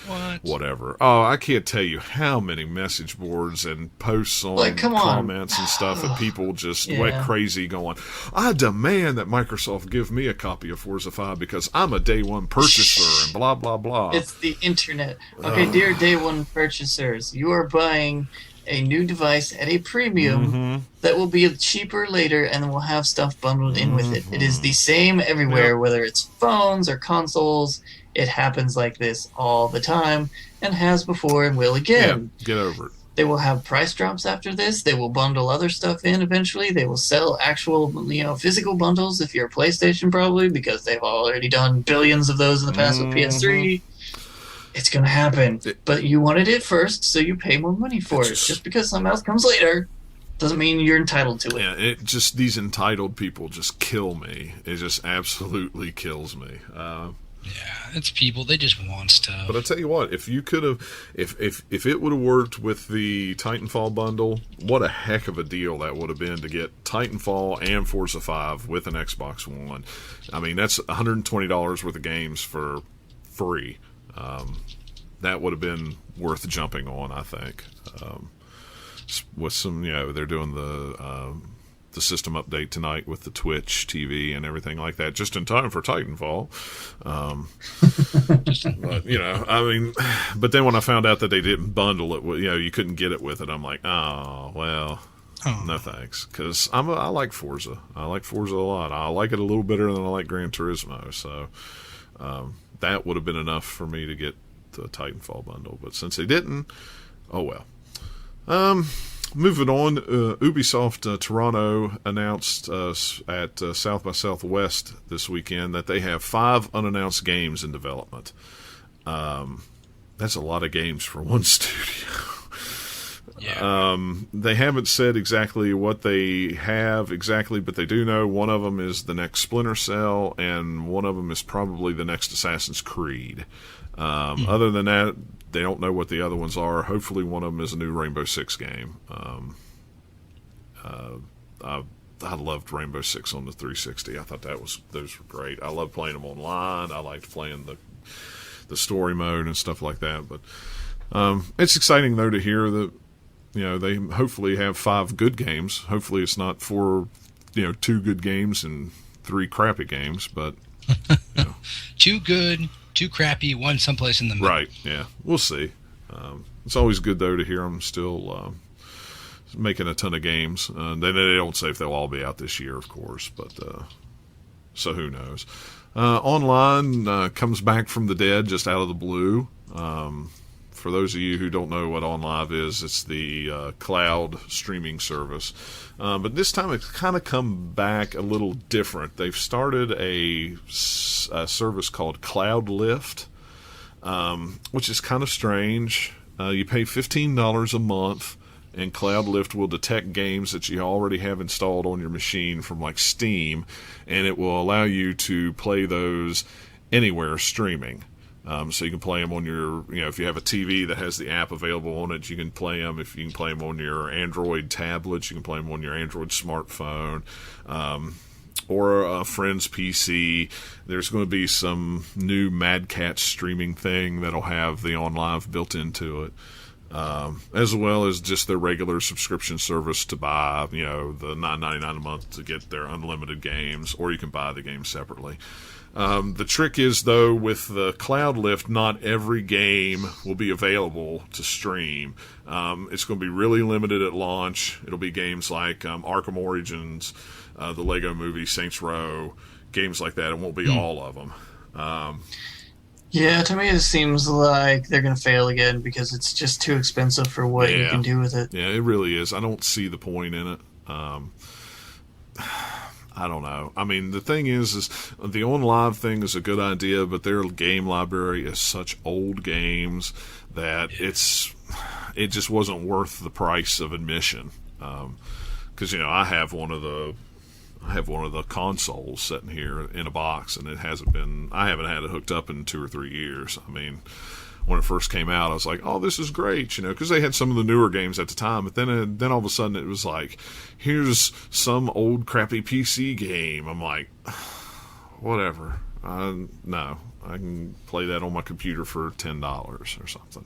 whatever. Oh, I can't tell you how many message boards and posts on comments and stuff that people just went crazy going, I demand that Microsoft give me a copy of Forza 5 because I'm a day one purchaser and blah, blah, blah. It's the internet. Okay, dear day one purchasers, you are buying a new device at a premium that will be cheaper later and will have stuff bundled in with it. It is the same everywhere, whether it's phones or consoles. It happens like this all the time and has before and will again. Yeah, get over it. They will have price drops after this. They will bundle other stuff in eventually. They will sell actual, physical bundles if you're a PlayStation probably, because they've already done billions of those in the past with PS3. It's going to happen, but you wanted it first, so you pay more money for it. Just because something else comes later doesn't mean you're entitled to it. Yeah, these entitled people just kill me. It just absolutely kills me. It's people. They just want stuff. But I tell you what, if you could have, if it would have worked with the Titanfall bundle, what a heck of a deal that would have been to get Titanfall and Forza 5 with an Xbox One. I mean, that's $120 worth of games for free. That would have been worth jumping on, I think. With some, they're doing the system update tonight with the Twitch TV and everything like that, just in time for Titanfall. But then when I found out that they didn't bundle it, you couldn't get it with it. I'm like, no thanks, because I like Forza. I like Forza a lot. I like it a little better than I like Gran Turismo. So that would have been enough for me to get the Titanfall bundle. But since they didn't, oh well. Moving on, Ubisoft Toronto announced at South by Southwest this weekend that they have 5 unannounced games in development. That's a lot of games for one studio. They haven't said exactly what they have exactly, but they do know one of them is the next Splinter Cell, and one of them is probably the next Assassin's Creed. Other than that, they don't know what the other ones are. Hopefully one of them is a new Rainbow Six game. I loved Rainbow Six on the 360. I thought those were great. I loved playing them online. I liked playing the story mode and stuff like that. But it's exciting, though, to hear that they hopefully have 5 good games. Hopefully it's not 2 good games and 3 crappy games, but 2 good, 2 crappy, 1 someplace in the middle. Right, yeah. We'll see. It's always good, though, to hear them still making a ton of games. They don't say if they'll all be out this year, of course, but so who knows. Online comes back from the dead just out of the blue. For those of you who don't know what OnLive is, it's the cloud streaming service. But this time it's kind of come back a little different. They've started a service called Cloud Lift, which is kind of strange. You pay $15 a month, and Cloud Lift will detect games that you already have installed on your machine from like Steam, and it will allow you to play those anywhere streaming. So you can play them on your, if you have a TV that has the app available on it, you can play them. If you can play them on your Android tablets, you can play them on your Android smartphone, or a friend's PC. There's going to be some new Mad Cat streaming thing that'll have the OnLive built into it, as well as just their regular subscription service to buy, the $9.99 a month to get their unlimited games, or you can buy the games separately. The trick is, though, with the Cloud Lift, not every game will be available to stream. It's going to be really limited at launch. It'll be games like Arkham Origins, the Lego Movie, Saints Row, games like that. It won't be all of them. Yeah, to me it seems like they're going to fail again because it's just too expensive for what you can do with it. Yeah, it really is. I don't see the point in it. I don't know. I mean, the thing is the OnLive thing is a good idea, but their game library is such old games that it just wasn't worth the price of admission. Because I have one of the consoles sitting here in a box, and I haven't had it hooked up in 2 or 3 years. I mean, when it first came out. I was like, oh, this is great, because they had some of the newer games at the time. But then all of a sudden it was like, here's some old crappy PC game. I'm like, whatever. No, I can play that on my computer for $10 or something.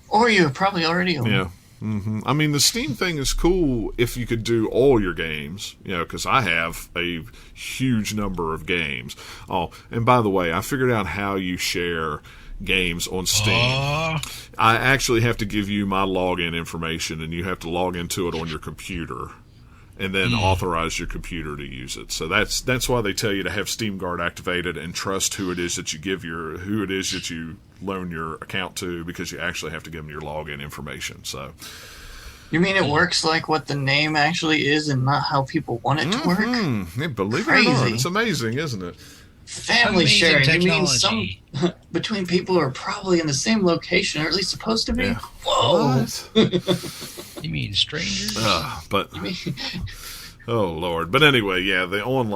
Or you probably already own. Yeah. Mm-hmm. I mean, the Steam thing is cool if you could do all your games, because I have a huge number of games. Oh, and by the way, I figured out how you share games on Steam. I actually have to give you my login information, and you have to log into it on your computer, and then authorize your computer to use it. So that's why they tell you to have Steam Guard activated and trust who it is that you loan your account to, because you actually have to give them your login information. So you mean it works like what the name actually is and not how people want it to work? Yeah, believe it or not, it's amazing, isn't it? Family sharing. Technology. You mean some between people who are probably in the same location, or at least supposed to be? Yeah. Whoa! You mean strangers? Oh Lord! But anyway, yeah, the on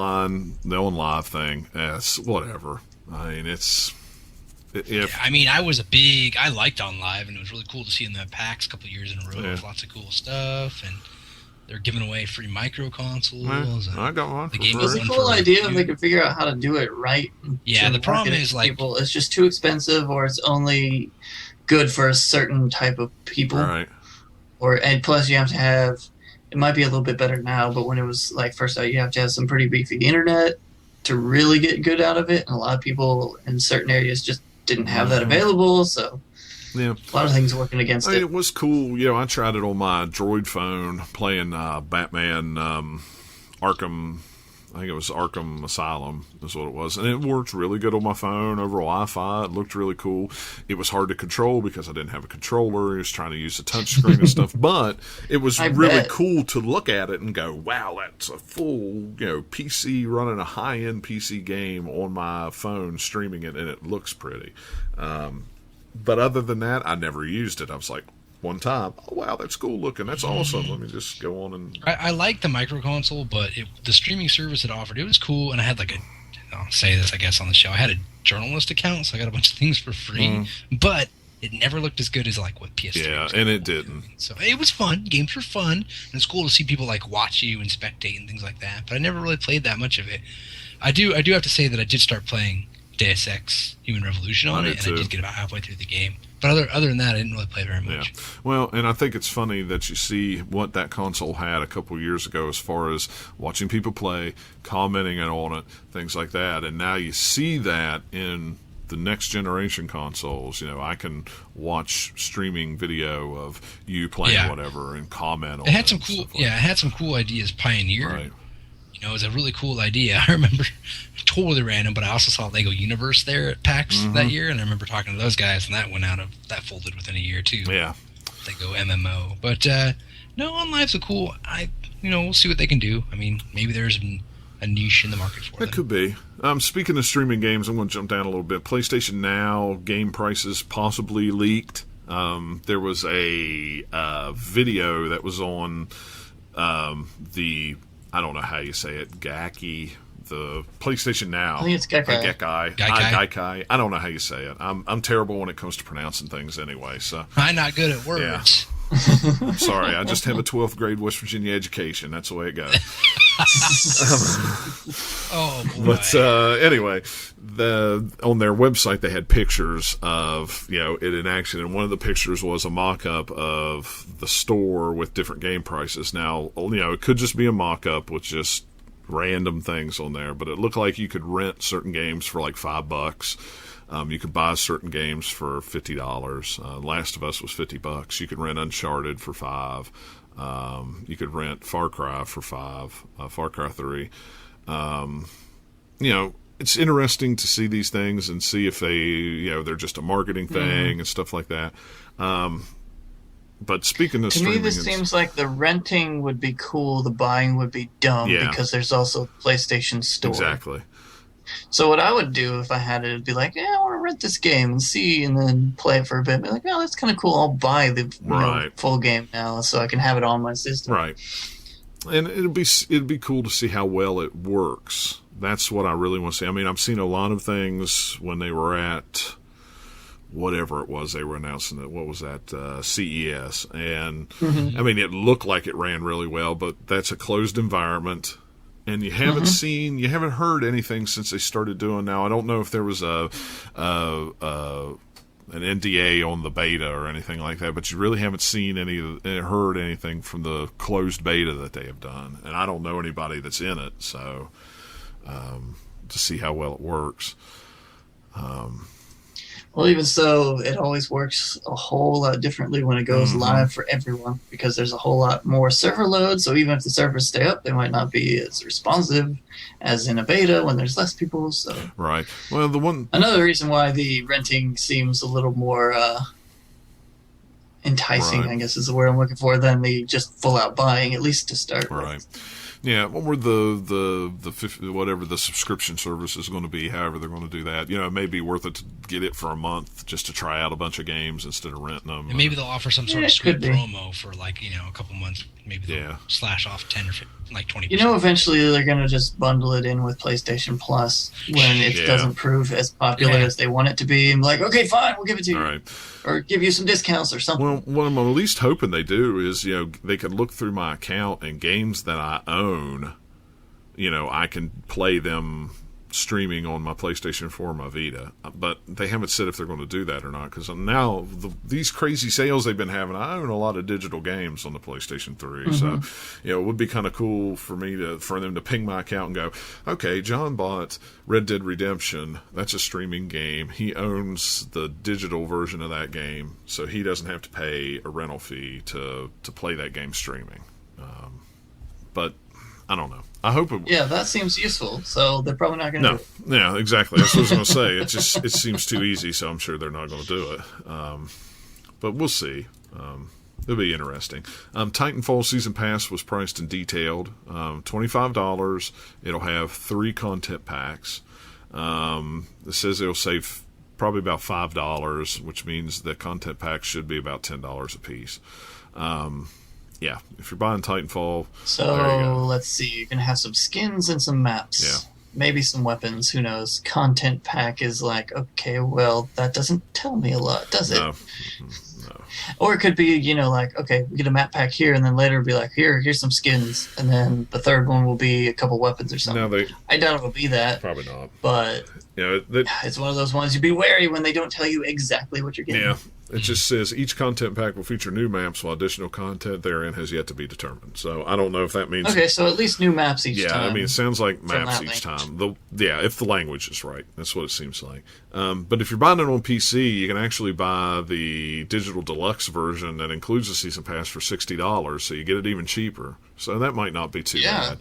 live thing. It's whatever. I mean, it's. I liked On Live, and it was really cool to see them at PAX a couple of years in a row with lots of cool stuff, and they're giving away free micro consoles. I got one. It's a cool idea if they could figure out how to do it right. Yeah, the problem is people, it's just too expensive, or it's only good for a certain type of people. Right. And plus you have to have. It might be a little bit better now, but when it was like first out, you have to have some pretty beefy internet to really get good out of it, and a lot of people in certain areas just didn't have that available, so a lot of things working against it. It was cool. I tried it on my Droid phone playing Batman Arkham. I think it was Arkham Asylum is what it was. And it worked really good on my phone over Wi-Fi. It looked really cool. It was hard to control because I didn't have a controller. I was trying to use the touchscreen and stuff. But it was really cool to look at it and go, wow, that's a full PC running a high-end PC game on my phone, streaming it, and it looks pretty. But other than that, I never used it. I was like, one time, oh wow, that's cool looking, that's awesome, let me just go on and I like the micro console, but the streaming service it offered, it was cool. And I had I'll say this I guess on the show, I had a journalist account, so I got a bunch of things for free, but it never looked as good as what PS3 and it didn't. So it was fun, games were fun, and it's cool to see people watch you and spectate and things like that, but I never really played that much of it. I do have to say that I did start playing Deus Ex Human Revolution on it, and I did get about halfway through the game. But other than that, I didn't really play very much. Yeah. Well, and I think it's funny that you see what that console had a couple years ago as far as watching people play, commenting on it, things like that. And now you see that in the next generation consoles. I can watch streaming video of you playing whatever and comment on it. It had some cool ideas. Pioneer. Right. It was a really cool idea. I remember, totally random, but I also saw Lego Universe there at PAX that year, and I remember talking to those guys, and that folded within a year too. Yeah, Lego MMO. But no, On Live's a cool. We'll see what they can do. I mean, maybe there's a niche in the market for them. It could be. Speaking of streaming games, I'm going to jump down a little bit. PlayStation Now game prices possibly leaked. There was a video that was on the. I don't know how you say it, Gaki, the PlayStation Now. I think it's Gaikai. Gaikai. I don't know how you say it. I'm terrible when it comes to pronouncing things anyway. So I'm not good at words. Yeah. Sorry, I just have a 12th grade West Virginia education. That's the way it goes. Oh, boy. But anyway, on their website they had pictures of it in action, and one of the pictures was a mock-up of the store with different game prices. Now, it could just be a mock-up with just random things on there, but it looked like you could rent certain games for like $5. You could buy certain games for $50. Last of Us was $50. You could rent Uncharted for $5. You could rent Far Cry for $5. Far Cry 3. It's interesting to see these things and see if they're just a marketing thing and stuff like that. But speaking of streaming, to me, this seems like the renting would be cool, the buying would be dumb, because there's also PlayStation Store. Exactly. So what I would do if I had it would be like, I want to rent this game and see, and then play it for a bit. Be like, that's kind of cool. I'll buy the full game now, so I can have it on my system. Right. And it'd be cool to see how well it works. That's what I really want to see. I mean, I've seen a lot of things when they were at whatever it was they were announcing. It. What was that? CES. And, I mean, it looked like it ran really well, but that's a closed environment. And you haven't you haven't heard anything since they started doing. Now, I don't know if there was an NDA on the beta or anything like that, but you really haven't heard anything from the closed beta that they have done. And I don't know anybody that's in it, so to see how well it works. Well, even so, it always works a whole lot differently when it goes live for everyone, because there's a whole lot more server load. So even if the servers stay up, they might not be as responsive as in a beta when there's less people. So right. Well, another reason why the renting seems a little more enticing, I guess is the word I'm looking for, than the just full out buying, at least to start with. Right. Yeah, what were the whatever the subscription service is going to be, however they're going to do that. It may be worth it to get it for a month just to try out a bunch of games instead of renting them. And maybe they'll offer some sort of sweet promo for a couple months. Maybe they'll slash off 10 or 20%. Eventually they're going to just bundle it in with PlayStation Plus when it doesn't prove as popular as they want it to be. And like, okay, fine, we'll give it to you. Right. Or give you some discounts or something. Well, what I'm at least hoping they do is, they could look through my account and games that I own, I can play them streaming on my PlayStation 4 or my Vita. But they haven't said if they're going to do that or not, because now these crazy sales they've been having, I own a lot of digital games on the PlayStation 3. So, it would be kind of cool for them to ping my account and go, okay, John bought Red Dead Redemption. That's a streaming game. He owns the digital version of that game, so he doesn't have to pay a rental fee to play that game streaming. But I don't know. I hope it. Yeah, that seems useful. So they're probably not going to do it. Yeah, exactly. That's what I was going to say. It seems too easy, so I'm sure they're not going to do it. But we'll see. It'll be interesting. Titanfall Season Pass was priced and detailed. $25. It'll have 3 content packs. It says it'll save probably about $5, which means the content packs should be about $10 a piece. Yeah, if you're buying Titanfall, so let's see. You're gonna have some skins and some maps. Yeah. Maybe some weapons. Who knows? Content pack is like, okay, well, that doesn't tell me a lot, does it? No. Or it could be, okay, we get a map pack here, and then later it'll be like, here's some skins, and then the third one will be a couple weapons or something. I doubt it'll be that. Probably not. But it's one of those ones you be wary when they don't tell you exactly what you're getting. Yeah. It just says each content pack will feature new maps, while additional content therein has yet to be determined. So I don't know if that means... Okay, so at least new maps each time. Yeah, I mean, it sounds like maps each time. If the language is right. That's what it seems like. But if you're buying it on PC, you can actually buy the digital deluxe version that includes the season pass for $60, so you get it even cheaper. So that might not be too bad.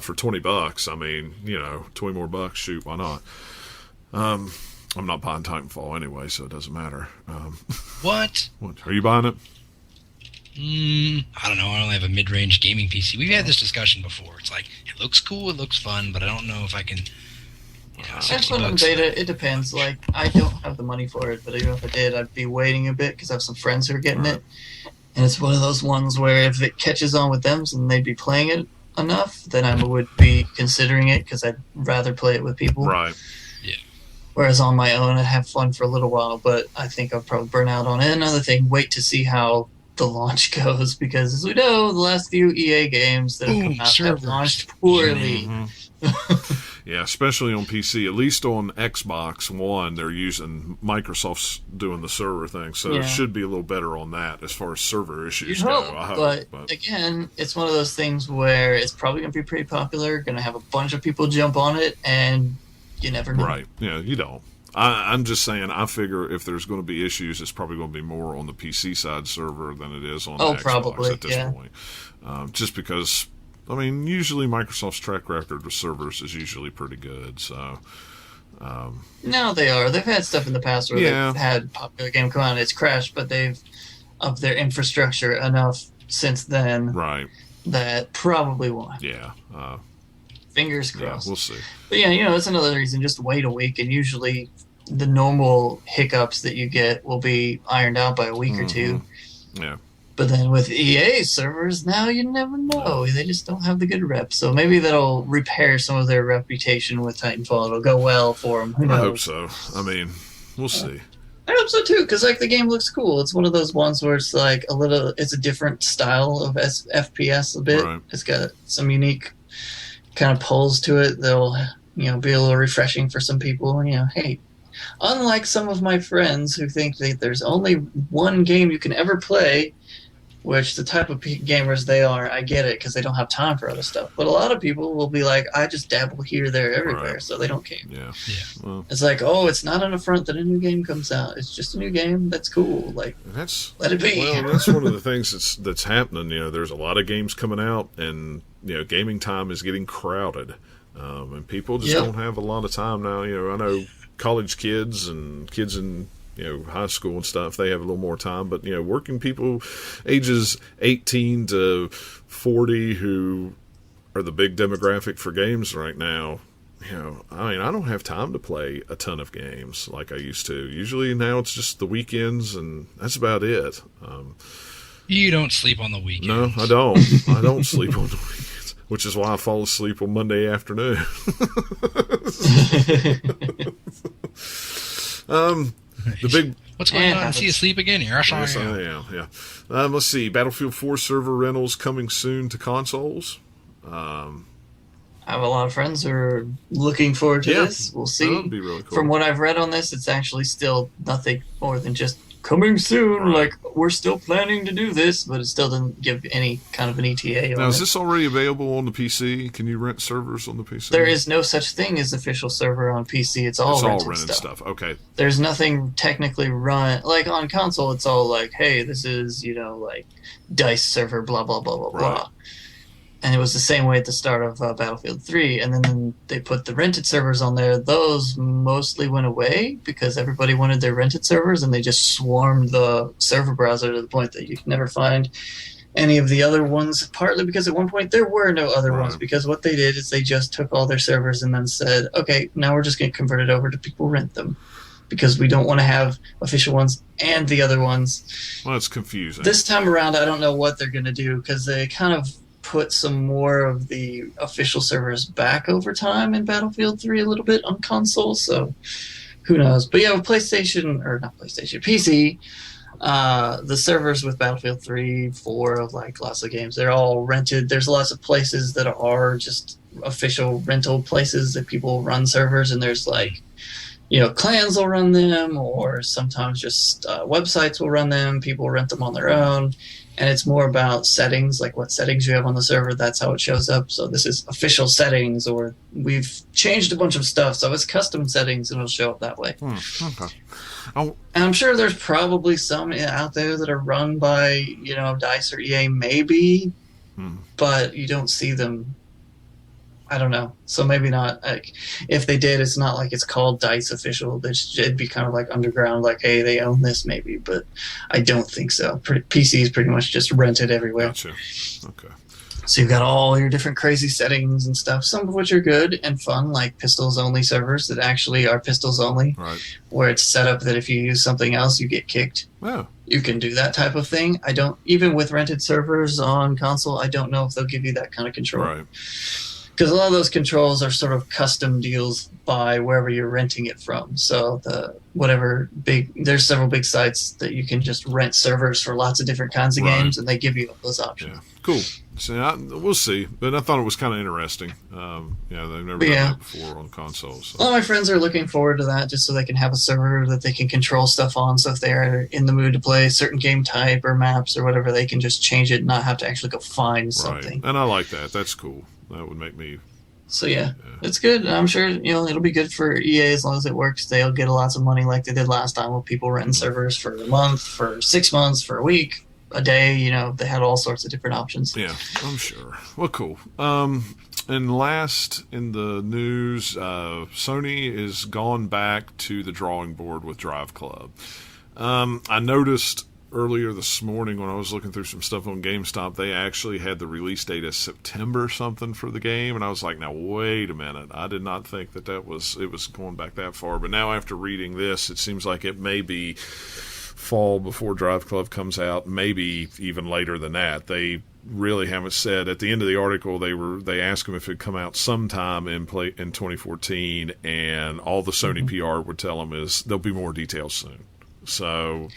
For $20, I mean, $20 more bucks, shoot, why not? I'm not buying Titanfall anyway, so it doesn't matter. What? Are you buying it? I don't know. I only have a mid-range gaming PC. We've had this discussion before. It's like, it looks cool, it looks fun, but I don't know if I can... That's when in beta, it depends. Like, I don't have the money for it, but even if I did, I'd be waiting a bit because I have some friends who are getting it. And it's one of those ones where if it catches on with them and they'd be playing it enough, then I would be considering it because I'd rather play it with people. Right. Whereas on my own, I'd have fun for a little while, but I think I'll probably burn out on it. Another thing, wait to see how the launch goes, because as we know, the last few EA games that have come out have launched poorly. Yeah, especially on PC. At least on Xbox One, they're using Microsoft's doing the server thing, so it should be a little better on that as far as server issues go. I hope. But again, it's one of those things where it's probably going to be pretty popular, going to have a bunch of people jump on it, and you never know. Right. Yeah, you don't. I'm just saying, I figure if there's going to be issues, it's probably going to be more on the PC side server than it is on the Xbox at this point. Just because, I mean, usually Microsoft's track record with servers is usually pretty good. So, no, they are. They've had stuff in the past where they've had popular game come out and it's crashed, but they've upped their infrastructure enough since then. Right. That probably won't. Yeah. Fingers crossed. Yeah, we'll see. But yeah, that's another reason. Just wait a week, and usually the normal hiccups that you get will be ironed out by a week or two. Yeah. But then with EA servers, now you never know. They just don't have the good rep. So maybe that'll repair some of their reputation with Titanfall. It'll go well for them. Who knows? I hope so. I mean, we'll see. I hope so too, because like the game looks cool. It's one of those ones where it's like it's a different style of FPS a bit. Right. It's got some unique kind of pulls to it. They'll be a little refreshing for some people. Hey, unlike some of my friends who think that there's only one game you can ever play, which the type of gamers they are, I get it because they don't have time for other stuff. But a lot of people will be like, I just dabble here, there, everywhere, right. so they don't care. Yeah. Well, it's like, oh, it's not an affront that a new game comes out. It's just a new game. That's cool. Like, let it be. Well, that's one of the things that's happening. There's a lot of games coming out, and gaming time is getting crowded, and people just don't have a lot of time now. I know college kids and kids in high school and stuff, they have a little more time, but working people ages 18 to 40 who are the big demographic for games right now, I don't have time to play a ton of games like I used to. Usually now it's just the weekends, and that's about it. You don't sleep on the weekends. No, I don't. I don't sleep on the weekends, which is why I fall asleep on Monday afternoon. The big. What's going on? See you sleep again here. Yes, I am. Yeah. Let's see. Battlefield 4 server rentals coming soon to consoles. I have a lot of friends who are looking forward to this. We'll see. That would be really cool. From what I've read on this, it's actually still nothing more than just coming soon. Right. Like, we're still planning to do this, but it still doesn't give any kind of an ETA. Now, is this already available on the PC? Can you rent servers on the PC? There is no such thing as official server on PC. It's all rented stuff. Okay. There's nothing technically run. Like, on console, it's all like, hey, this is, like, DICE server, blah, blah, blah, blah, blah. And it was the same way at the start of Battlefield 3. And then they put the rented servers on there. Those mostly went away because everybody wanted their rented servers, and they just swarmed the server browser to the point that you can never find any of the other ones, partly because at one point there were no other ones, because what they did is they just took all their servers and then said, okay, now we're just going to convert it over to people rent them, because we don't want to have official ones and the other ones. Well, it's confusing. This time around, I don't know what they're going to do, because they kind of put some more of the official servers back over time in Battlefield 3 a little bit on console, so who knows. But yeah, with PC, the servers with Battlefield 3, 4, like lots of games, they're all rented. There's lots of places that are just official rental places that people run servers, and there's like, clans will run them, or sometimes just websites will run them. People rent them on their own. And it's more about settings, like what settings you have on the server. That's how it shows up. So this is official settings, or we've changed a bunch of stuff. So it's custom settings, and it'll show up that way. Okay. And I'm sure there's probably some out there that are run by, DICE or EA, maybe, but you don't see them. I don't know. So maybe not. Like, if they did, it's not like it's called DICE official. It'd be kind of like underground, like, hey, they own this maybe, but I don't think so. PC is pretty much just rented everywhere. Gotcha. Okay. So you've got all your different crazy settings and stuff, some of which are good and fun, like pistols only servers that actually are pistols only, right, where it's set up that if you use something else, you get kicked. Oh. You can do that type of thing. Even with rented servers on console, I don't know if they'll give you that kind of control. Right. Because a lot of those controls are sort of custom deals by wherever you're renting it from. So there's several big sites that you can just rent servers for lots of different kinds of games, and they give you those options. Yeah, cool. So we'll see, but I thought it was kind of interesting. They've never done that before on consoles. So. All my friends are looking forward to that, just so they can have a server that they can control stuff on. So if they're in the mood to play a certain game type or maps or whatever, they can just change it and not have to actually go find something. And I like that. That's cool. That would make me. So yeah, it's good. I'm sure it'll be good for EA as long as it works. They'll get lots of money like they did last time with people renting servers for a month, for 6 months, for a week, a day. They had all sorts of different options. Yeah, I'm sure. Well, cool. And last in the news, Sony has gone back to the drawing board with Drive Club. I noticed earlier this morning when I was looking through some stuff on GameStop, they actually had the release date as September something for the game, and I was like, now wait a minute, I did not think it was going back that far. But now after reading this, it seems like it may be fall before Drive Club comes out, maybe even later than that. They really haven't said. At the end of the article, they asked them if it'd come out sometime in 2014, and all the Sony PR would tell them is there'll be more details soon. So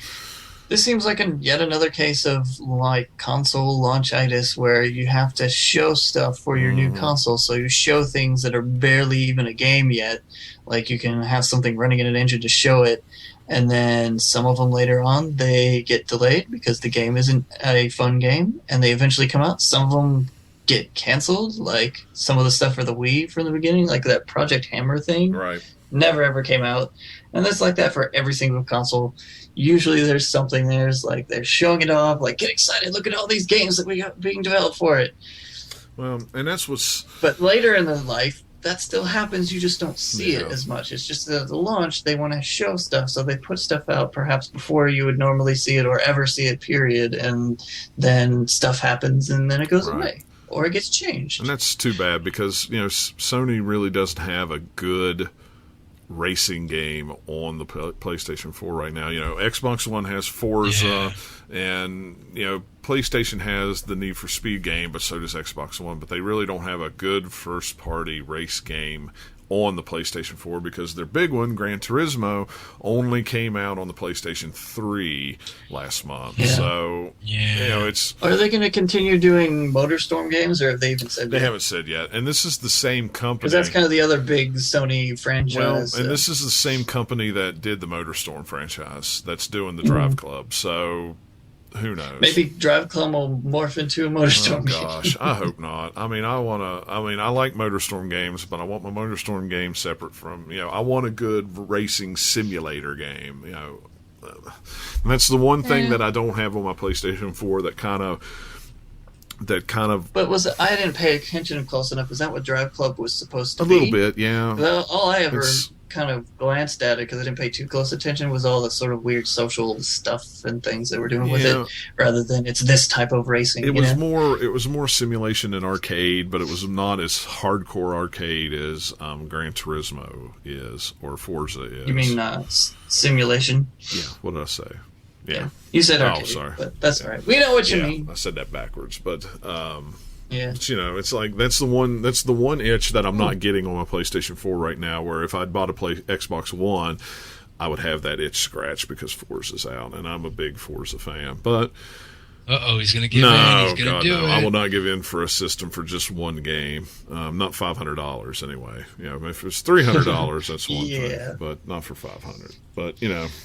this seems like yet another case of like console launchitis, where you have to show stuff for your new console. So you show things that are barely even a game yet. Like you can have something running in an engine to show it, and then some of them later on they get delayed because the game isn't a fun game, and they eventually come out. Some of them get canceled, like some of the stuff for the Wii from the beginning, like that Project Hammer thing. Right. Never ever came out. And that's like that for every single console. Usually there's something there's like they're showing it off, like get excited, look at all these games that we got being developed for it. Well, and that's what's... But later in the life, that still happens, you just don't see it as much. It's just the launch, they want to show stuff, so they put stuff out perhaps before you would normally see it or ever see it, period, and then stuff happens and then it goes away. Or it gets changed. And that's too bad because, Sony really doesn't have a good racing game on the PlayStation 4 right now. Xbox One has Forza, and, PlayStation has the Need for Speed game, but so does Xbox One. But they really don't have a good first-party race game on the PlayStation 4 because their big one, Gran Turismo, only came out on the PlayStation 3 last month. Yeah. So, it's... Are they going to continue doing MotorStorm games, or have they even said They haven't said yet. And this is the same company. Because that's kind of the other big Sony franchise. Well, and this is the same company that did the MotorStorm franchise that's doing the Drive Club. So... who knows? Maybe Drive Club will morph into a MotorStorm game. Oh, gosh. I hope not. I like MotorStorm games, but I want my MotorStorm game separate from, I want a good racing simulator game, And that's the one thing that I don't have on my PlayStation 4 that kind of... But I didn't pay attention close enough. Is that what Drive Club was supposed to be? A little bit, yeah. Well, all I ever kind of glanced at it, because I didn't pay too close attention, was all the sort of weird social stuff and things they were doing with it, rather than it's this type of racing. It was more simulation and arcade, but it was not as hardcore arcade as Gran Turismo is or Forza is. You mean simulation? Yeah. What did I say? Yeah. You said arcade. Oh, sorry. But that's all right. We know what you mean. I said that backwards, but yeah. But, it's like that's the one itch that I'm not getting on my PlayStation 4 right now, where if I'd bought a Xbox One, I would have that itch scratched because Forza's out, and I'm a big Forza fan. But he's going to give in. He's going to do it. I will not give in for a system for just one game. Not $500 anyway. If it's $300, that's one thing, but not for $500. But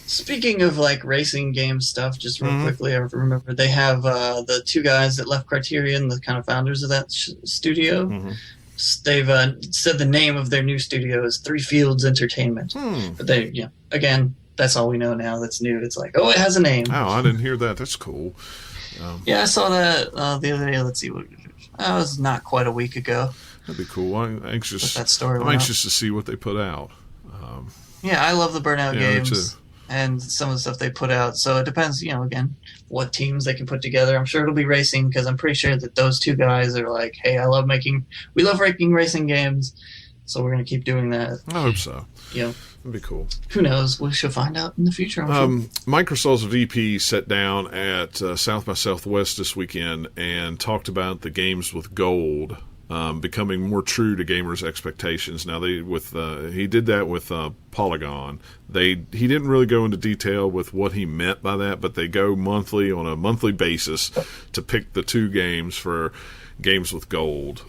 Speaking of like racing game stuff, just real quickly, I remember they have the two guys that left Criterion, the kind of founders of that studio. They've said the name of their new studio is Three Fields Entertainment. But they, again, that's all we know now. That's new. It's like, it has a name. Oh, I didn't hear that. That's cool. I saw that the other day. Let's see what that was. Not quite a week ago. That'd be cool. I'm anxious. That story I'm anxious to see what they put out. I love the Burnout games and some of the stuff they put out. So it depends, again, what teams they can put together. I'm sure it'll be racing, because I'm pretty sure that those two guys are like, hey, we love making racing games, so we're going to keep doing that. I hope so. That'd be cool. Who knows? We shall find out in the future. Microsoft's VP sat down at South by Southwest this weekend and talked about the games with gold becoming more true to gamers' expectations. Now, he did that with Polygon. He didn't really go into detail with what he meant by that, but they go on a monthly basis to pick the two games for games with gold.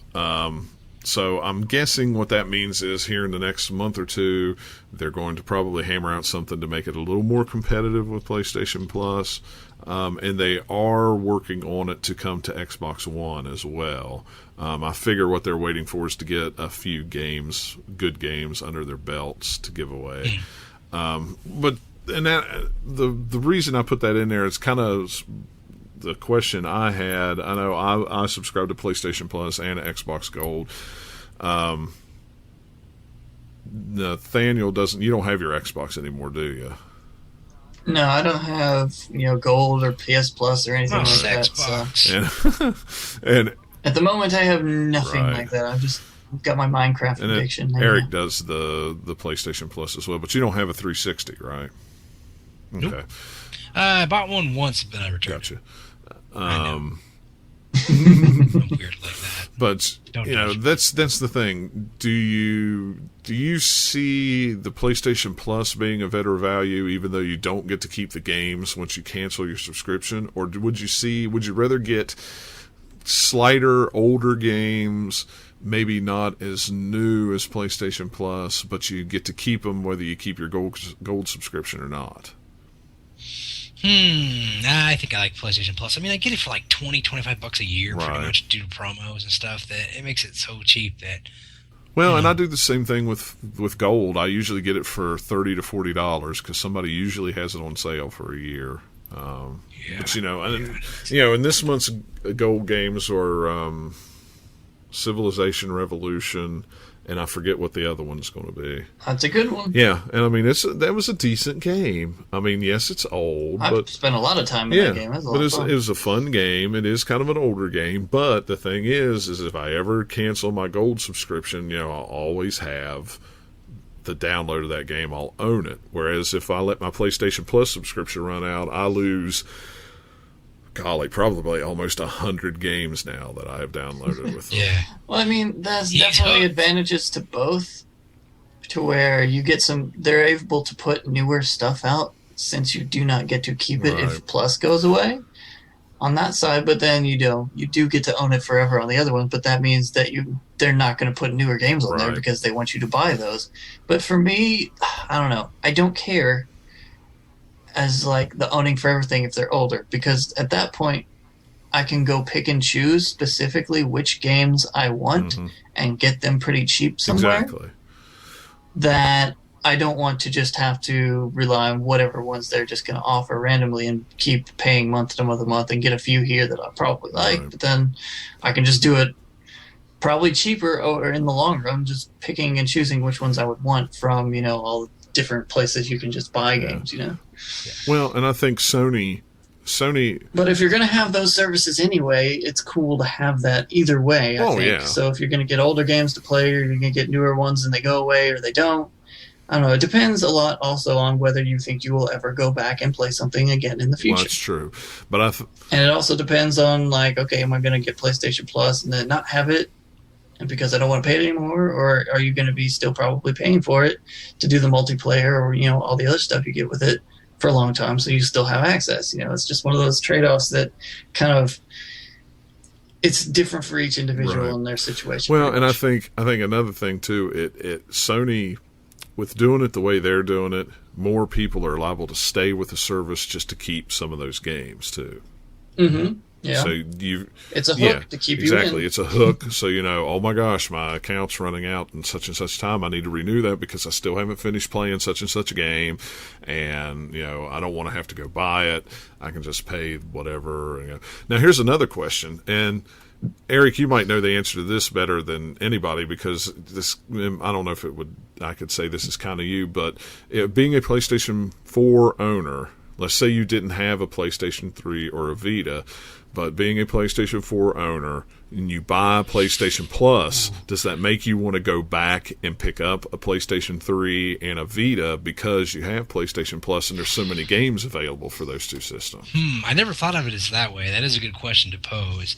So I'm guessing what that means is here in the next month or two, they're going to probably hammer out something to make it a little more competitive with PlayStation Plus. And they are working on it to come to Xbox One as well. I figure what they're waiting for is to get a few good games under their belts to give away. The reason I put that in there is kind of the question I had. I know I subscribe to PlayStation Plus and Xbox Gold. Nathaniel you don't have your Xbox anymore, do you? No, I don't have Gold or PS Plus or anything like that. So. And at the moment, I have nothing like that. I've just got my Minecraft addiction. Eric does the PlayStation Plus as well, but you don't have a 360, right? Nope. Okay. I bought one once, but I returned. Gotcha. I'm weird like that. But that's the thing. Do you see the PlayStation Plus being a better value, even though you don't get to keep the games once you cancel your subscription, or would you rather get slighter, older games, maybe not as new as PlayStation Plus, but you get to keep them whether you keep your gold subscription or not? I think I like PlayStation Plus. I mean, I get it for like $20-$25 a year, pretty much, due to promos and stuff. That it makes it so cheap that. Well, and I do the same thing with gold. I usually get it for $30 to $40 because somebody usually has it on sale for a year. But and this month's gold games are Civilization Revolution, and I forget what the other one's going to be. That's a good one. Yeah, and I mean that was a decent game. I mean, yes, it's old. I've spent a lot of time in that game. It was a fun game. It is kind of an older game, but the thing is if I ever cancel my gold subscription, I'll always have the download of that game. I'll own it. Whereas if I let my PlayStation Plus subscription run out, I lose. Golly, probably almost 100 games now that I have downloaded with them. Yeah. Well, I mean, that's definitely advantages to both, to where you get they're able to put newer stuff out since you do not get to keep it if Plus goes away on that side, but then you do get to own it forever on the other one, but that means that they're not going to put newer games on there because they want you to buy those. But for me, I don't know. I don't care as like the owning for everything if they're older, because at that point I can go pick and choose specifically which games I want and get them pretty cheap somewhere. Exactly. That I don't want to just have to rely on whatever ones they're just going to offer randomly and keep paying month to month and get a few here that I probably like, but then I can just do it probably cheaper or in the long run, just picking and choosing which ones I would want from, all the different places you can just buy games, Well, and I think Sony. But if you're going to have those services anyway, it's cool to have that either way, I think. Yeah. So if you're going to get older games to play, or you're going to get newer ones and they go away or they don't, I don't know. It depends a lot also on whether you think you will ever go back and play something again in the future. Well, that's true. But and it also depends on, like, okay, am I going to get PlayStation Plus and then not have it and because I don't want to pay it anymore, or are you going to be still probably paying for it to do the multiplayer or, all the other stuff you get with it for a long time so you still have access? It's just one of those trade-offs that kind of it's different for each individual in their situation. Well, and I think another thing too, it Sony, with doing it the way they're doing it, more people are liable to stay with the service just to keep some of those games too. Mm-hmm. Yeah. So it's a hook to keep you in. Exactly. It's a hook. So, oh my gosh, my account's running out in such and such time. I need to renew that because I still haven't finished playing such and such a game. And, I don't want to have to go buy it. I can just pay whatever. Now, here's another question. And Eric, you might know the answer to this better than anybody because this, I don't know if I could say this is kind of you, but being a PlayStation 4 owner, let's say you didn't have a PlayStation 3 or a Vita, but being a PlayStation 4 owner and you buy a PlayStation Plus, does that make you want to go back and pick up a PlayStation 3 and a Vita because you have PlayStation Plus and there's so many games available for those two systems? I never thought of it as that way. That is a good question to pose.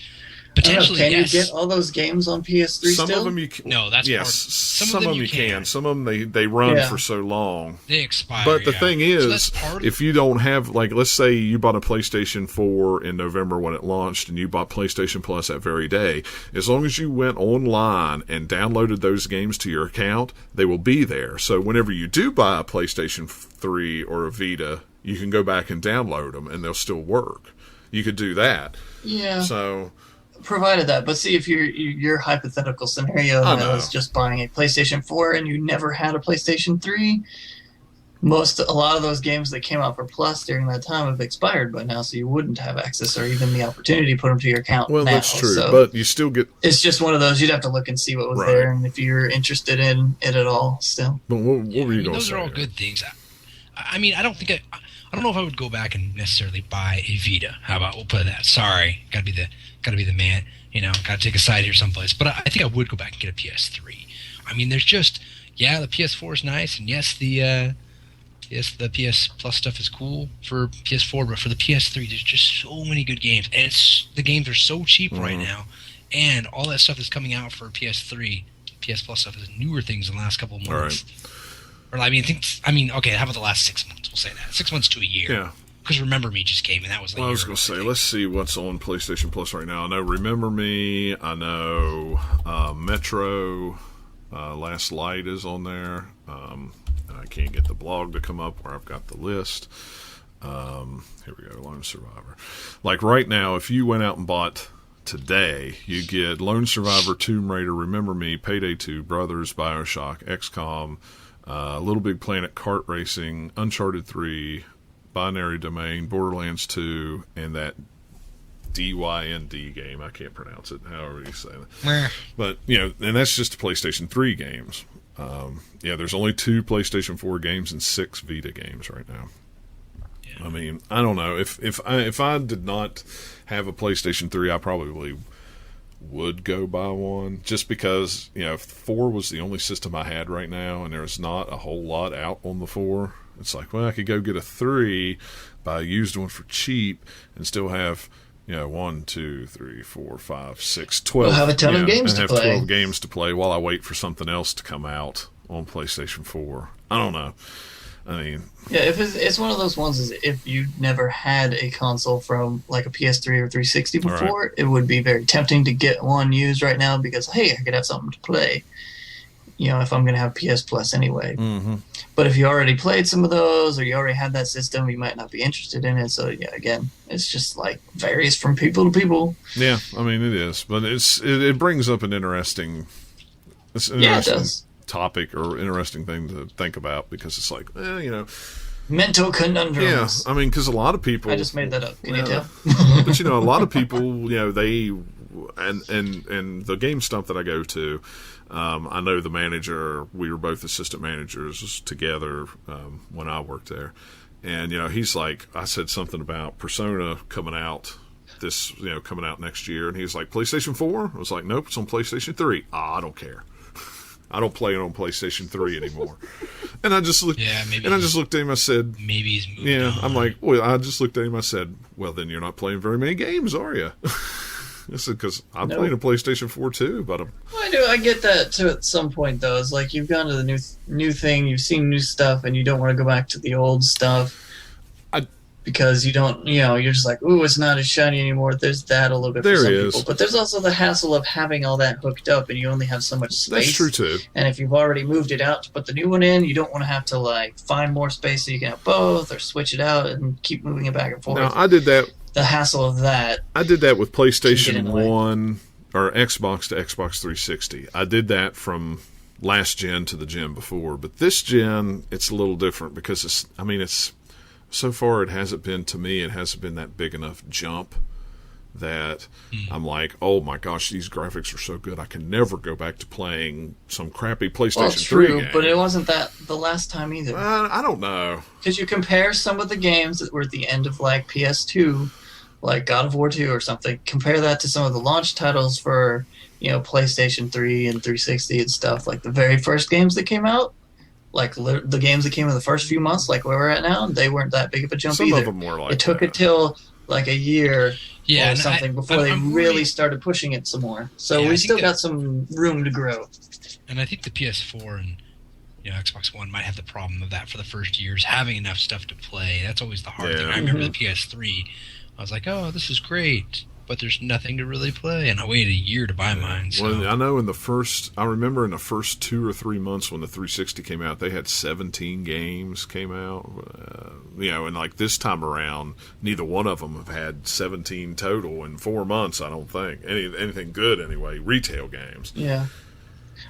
Potentially, can yes. you get all those games on PS3 Some still? of them you can. No, that's yes. Some of them you can. Some of them they run for so long. They expire. But the thing is, if you don't have, like, let's say you bought a PlayStation 4 in November when it launched, and you bought PlayStation Plus that very day, as long as you went online and downloaded those games to your account, they will be there. So whenever you do buy a PlayStation 3 or a Vita, you can go back and download them, and they'll still work. You could do that. Yeah. So. Provided that, but see, if your hypothetical scenario is just buying a PlayStation 4 and you never had a PlayStation 3, a lot of those games that came out for Plus during that time have expired by now, so you wouldn't have access or even the opportunity to put them to your account. Well, now. that's true, so but you still get. It's just one of those you'd have to look and see what was there, and if you're interested in it at all, still. But what were you going to say? Those are all good things. I mean, I don't know if I would go back and necessarily buy a Vita. How about we'll put that? Sorry, gotta be the man. Gotta take a side here someplace. But I think I would go back and get a PS3. I mean, there's just the PS4 is nice, and yes, the PS Plus stuff is cool for PS4, but for the PS3, there's just so many good games, and the games are so cheap right now. and all that stuff that's coming out for PS3, PS Plus stuff is newer things in the last couple of months. Or okay, how about the last 6 months? We'll say that 6 months to a year. Yeah. Because Remember Me just came, and that was like. Well, I was going to say, let's see what's on PlayStation Plus right now. I know Remember Me. I know Metro. Last Light is on there. I can't get the blog to come up where I've got the list. Here we go, Lone Survivor. Like right now, if you went out and bought today, you get Lone Survivor, Tomb Raider, Remember Me, Payday 2, Brothers, BioShock, XCOM, Little Big Planet Kart Racing, Uncharted 3, Binary Domain, Borderlands 2, and that DYND game. I can't pronounce it, however you say that. But, and that's just the PlayStation 3 games. There's only 2 PlayStation 4 games and 6 Vita games right now. Yeah. I mean, I don't know. If I did not have a PlayStation 3, I probably would go buy one, just because, if 4 was the only system I had right now and there's not a whole lot out on the 4, it's like, well, I could go get a 3, buy a used one for cheap, and still have 1, 2, 3, 4, 5, 6, 12. We'll have a ton of games to play. 12 games to play while I wait for something else to come out on PlayStation 4. I don't know. I mean, yeah, if it's one of those ones, is if you never had a console from like a PS3 or 360 before, right, it would be very tempting to get one used right now because, hey, I could have something to play. If I'm going to have PS Plus anyway. Mm-hmm. But if you already played some of those or you already had that system, you might not be interested in it. So, yeah, again, it's just like varies from people to people. Yeah, I mean, it is. But it brings up an interesting it does. Topic or interesting thing to think about because it's like, mental conundrums. Yeah, I mean, because a lot of people. I just made that up. Can you tell? But a lot of people, they and the GameStop that I go to. I know the manager. We were both assistant managers together when I worked there, and he's like, I said something about Persona coming out coming out next year, and he's like, PlayStation 4. I was like, nope, it's on PlayStation 3. I don't care. I don't play it on PlayStation 3 anymore. And I just looked. Yeah, maybe. And I just looked at him. I said, maybe he's moved Yeah, on. I'm like, well, I just looked at him. I said, well, then you're not playing very many games, are you? I said, because I'm playing a PlayStation 4 too, but I get that too at some point though. It's like you've gone to the new thing, you've seen new stuff, and you don't want to go back to the old stuff. Because you don't, you're just like, ooh, it's not as shiny anymore. There's that a little bit for some people. But there's also the hassle of having all that hooked up, and you only have so much space. That's true too. And if you've already moved it out to put the new one in, you don't want to have to find more space so you can have both, or switch it out and keep moving it back and forth. Now, I did that. The hassle of that. I did that with PlayStation 1 or Xbox to Xbox 360. I did that from last gen to the gen before, but this gen it's a little different because it's. So far, it hasn't been that big enough jump that I'm like, oh my gosh, these graphics are so good. I can never go back to playing some crappy PlayStation 3 game. But it wasn't that the last time either. I don't know. Because you compare some of the games that were at the end of PS2, like God of War 2 or something, compare that to some of the launch titles for PlayStation 3 and 360 and stuff, like the very first games that came out. Like the games that came in the first few months, like where we're at now, they weren't that big of a jump either. Some of them were like it took it till like a year or something before they really started pushing it some more. So we still got some room to grow. And I think the PS4 and Xbox One might have the problem of that for the first years, having enough stuff to play. That's always the hard thing. I remember the PS3. I was like, oh, this is great. But there's nothing to really play, and I waited a year to buy mine. So. Well, I know I remember in the first 2 or 3 months when the 360 came out, they had 17 games came out. And like this time around, neither one of them have had 17 total in 4 months. I don't think anything good anyway. Retail games. Yeah.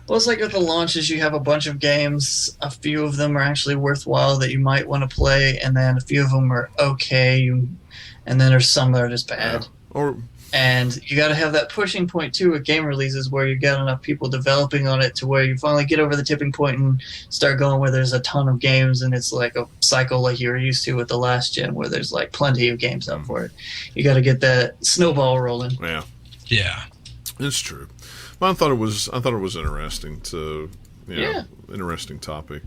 Well, it's like with the launches, you have a bunch of games. A few of them are actually worthwhile that you might want to play, and then a few of them are okay, and then there's some that are just bad. Yeah. And you got to have that pushing point too with game releases where you got enough people developing on it to where you finally get over the tipping point and start going where there's a ton of games and it's like a cycle like you were used to with the last gen where there's like plenty of games out for it. You got to get that snowball rolling. Yeah, it's true. But I thought it was interesting interesting topic.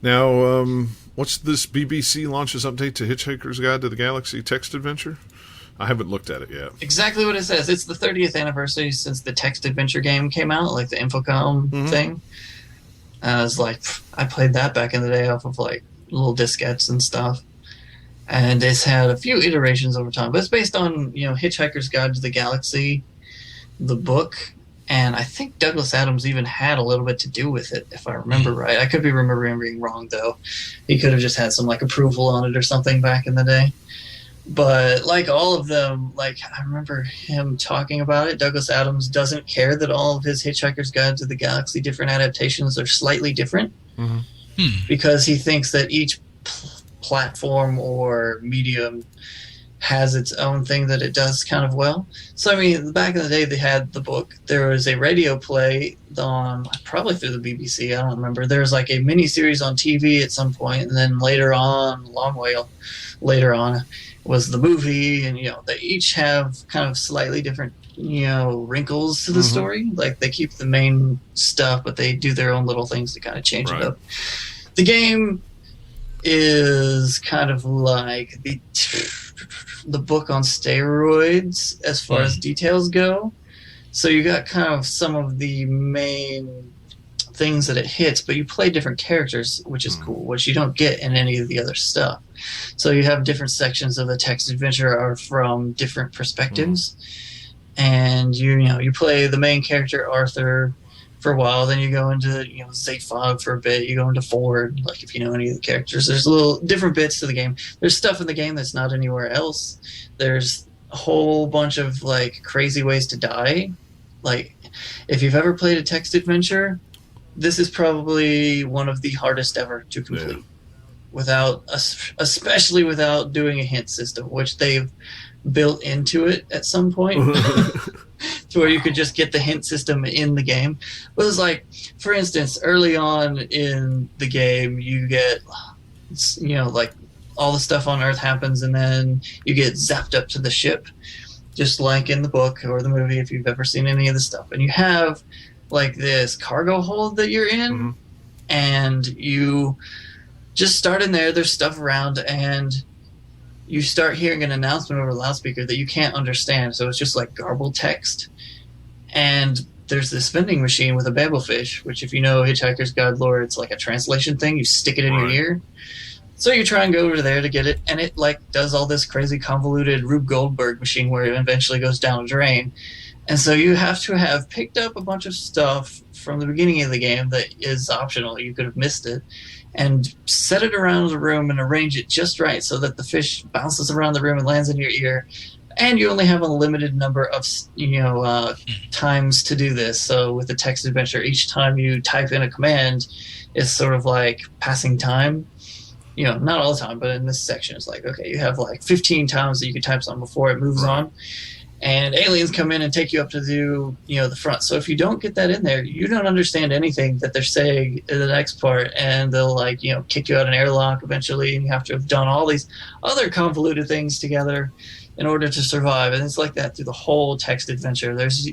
Now, what's this BBC launches update to Hitchhiker's Guide to the Galaxy text adventure? I haven't looked at it yet. Exactly what it says. It's the 30th anniversary since the text adventure game came out, like the Infocom thing. I was like, I played that back in the day off of like little diskettes and stuff. And it's had a few iterations over time, but it's based on, Hitchhiker's Guide to the Galaxy, the book, and I think Douglas Adams even had a little bit to do with it, if I remember right. I could be remembering wrong, though. He could have just had some like approval on it or something back in the day. But like all of them, like I remember him talking about it. Douglas Adams doesn't care that all of his Hitchhiker's Guide to the Galaxy different adaptations are slightly different, because he thinks that each platform or medium has its own thing that it does kind of well. So, I mean, back in the day, they had the book. There was a radio play on, probably through the BBC, I don't remember. There was like a mini-series on TV at some point, and then later on, long way later on, was the movie, and, they each have kind of slightly different, wrinkles to the story. Like, they keep the main stuff, but they do their own little things to kind of change it up. The game is kind of like the book on steroids as far as details go. So you got kind of some of the main things that it hits, but you play different characters, which is cool, which you don't get in any of the other stuff. So you have different sections of the text adventure are from different perspectives, and you play the main character Arthur for a while, then you go into Zaphod for a bit, you go into Ford, like if you know any of the characters. There's little different bits to the game. There's stuff in the game that's not anywhere else. There's a whole bunch of like crazy ways to die. Like if you've ever played a text adventure, this is probably one of the hardest ever to complete, especially without doing a hint system, which they've built into it at some point. To where you could just get the hint system in the game. But it was like, for instance, early on in the game, you get, like all the stuff on Earth happens, and then you get zapped up to the ship, just like in the book or the movie, if you've ever seen any of the stuff. And you have like this cargo hold that you're in, and you just start in there. There's stuff around, and you start hearing an announcement over a loudspeaker that you can't understand. So it's just like garbled text. And there's this vending machine with a babelfish, which if you know Hitchhiker's Guide lore, it's like a translation thing. You stick it in your ear. So you try and go over there to get it, and it like does all this crazy convoluted Rube Goldberg machine where it eventually goes down a drain. And so you have to have picked up a bunch of stuff from the beginning of the game that is optional. You could have missed it. And set it around the room and arrange it just right so that the fish bounces around the room and lands in your ear. And you only have a limited number of, times to do this. So with the text adventure, each time you type in a command, it's sort of like passing time. Not all the time, but in this section, it's like, okay, you have like 15 times that you can type something before it moves on. And aliens come in and take you up to do, the front. So if you don't get that in there, you don't understand anything that they're saying in the next part. And they'll kick you out an airlock eventually. And you have to have done all these other convoluted things together in order to survive. And it's like that through the whole text adventure. There's,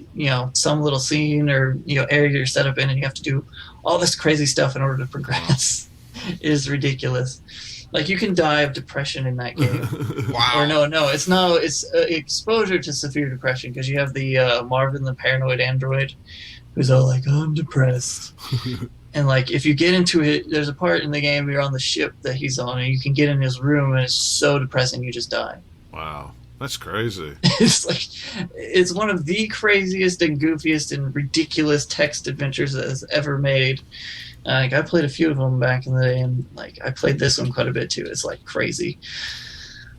some little scene or, area you're set up in, and you have to do all this crazy stuff in order to progress. It is ridiculous. Like, you can die of depression in that game. Wow. Or no, it's not. It's exposure to severe depression, because you have the Marvin the paranoid android who's all like, I'm depressed. And, like, if you get into it, there's a part in the game you're on the ship that he's on, and you can get in his room, and it's so depressing you just die. Wow. That's crazy. It's one of the craziest and goofiest and ridiculous text adventures that has ever made. I played a few of them back in the day, and I played this one quite a bit too. It's crazy.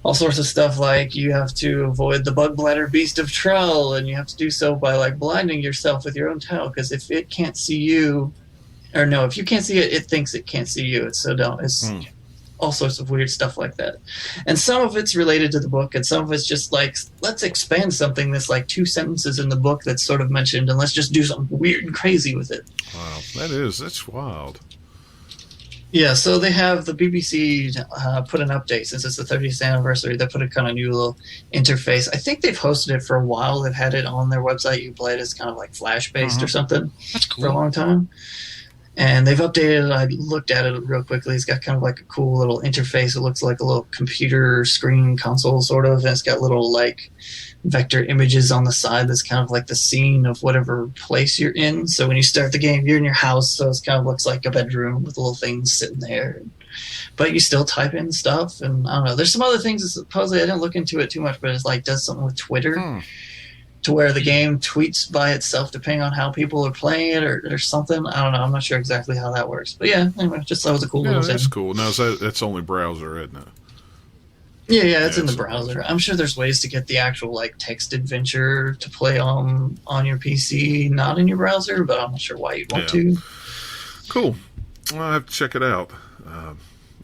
All sorts of stuff, like you have to avoid the bug bladder beast of Trull, and you have to do so by blinding yourself with your own tail, because if it can't see you, or no, if you can't see it, it thinks it can't see you. It's so dumb. It's all sorts of weird stuff like that. And some of it's related to the book, and some of it's just let's expand something that's 2 sentences in the book that's sort of mentioned, and let's just do something weird and crazy with it. Wow, that's wild. Yeah, so they have the BBC put an update since it's the 30th anniversary. They put a kind of new little interface. I think they've hosted it for a while. They've had it on their website. You play it as kind of Flash-based or something. That's cool. For a long time. And they've updated it. I looked at it real quickly. It's got kind of like a cool little interface. It looks like a little computer screen console, sort of. And it's got little like vector images on the side that's kind of like the scene of whatever place you're in. So when you start the game, you're in your house, so it kind of looks like a bedroom with little things sitting there. But you still type in stuff, and I don't know. There's some other things that supposedly I didn't look into it too much, but it's like does something with Twitter. To where the game tweets by itself depending on how people are playing it or something. I don't know. I'm not sure exactly how that works. But yeah, anyway, just thought it was a cool little thing. That's cool. Now, that's only browser, isn't it? Yeah, it's in the browser. I'm sure there's ways to get the actual like text adventure to play on your PC, not in your browser, but I'm not sure why you'd want to. Cool. Well, I'll have to check it out.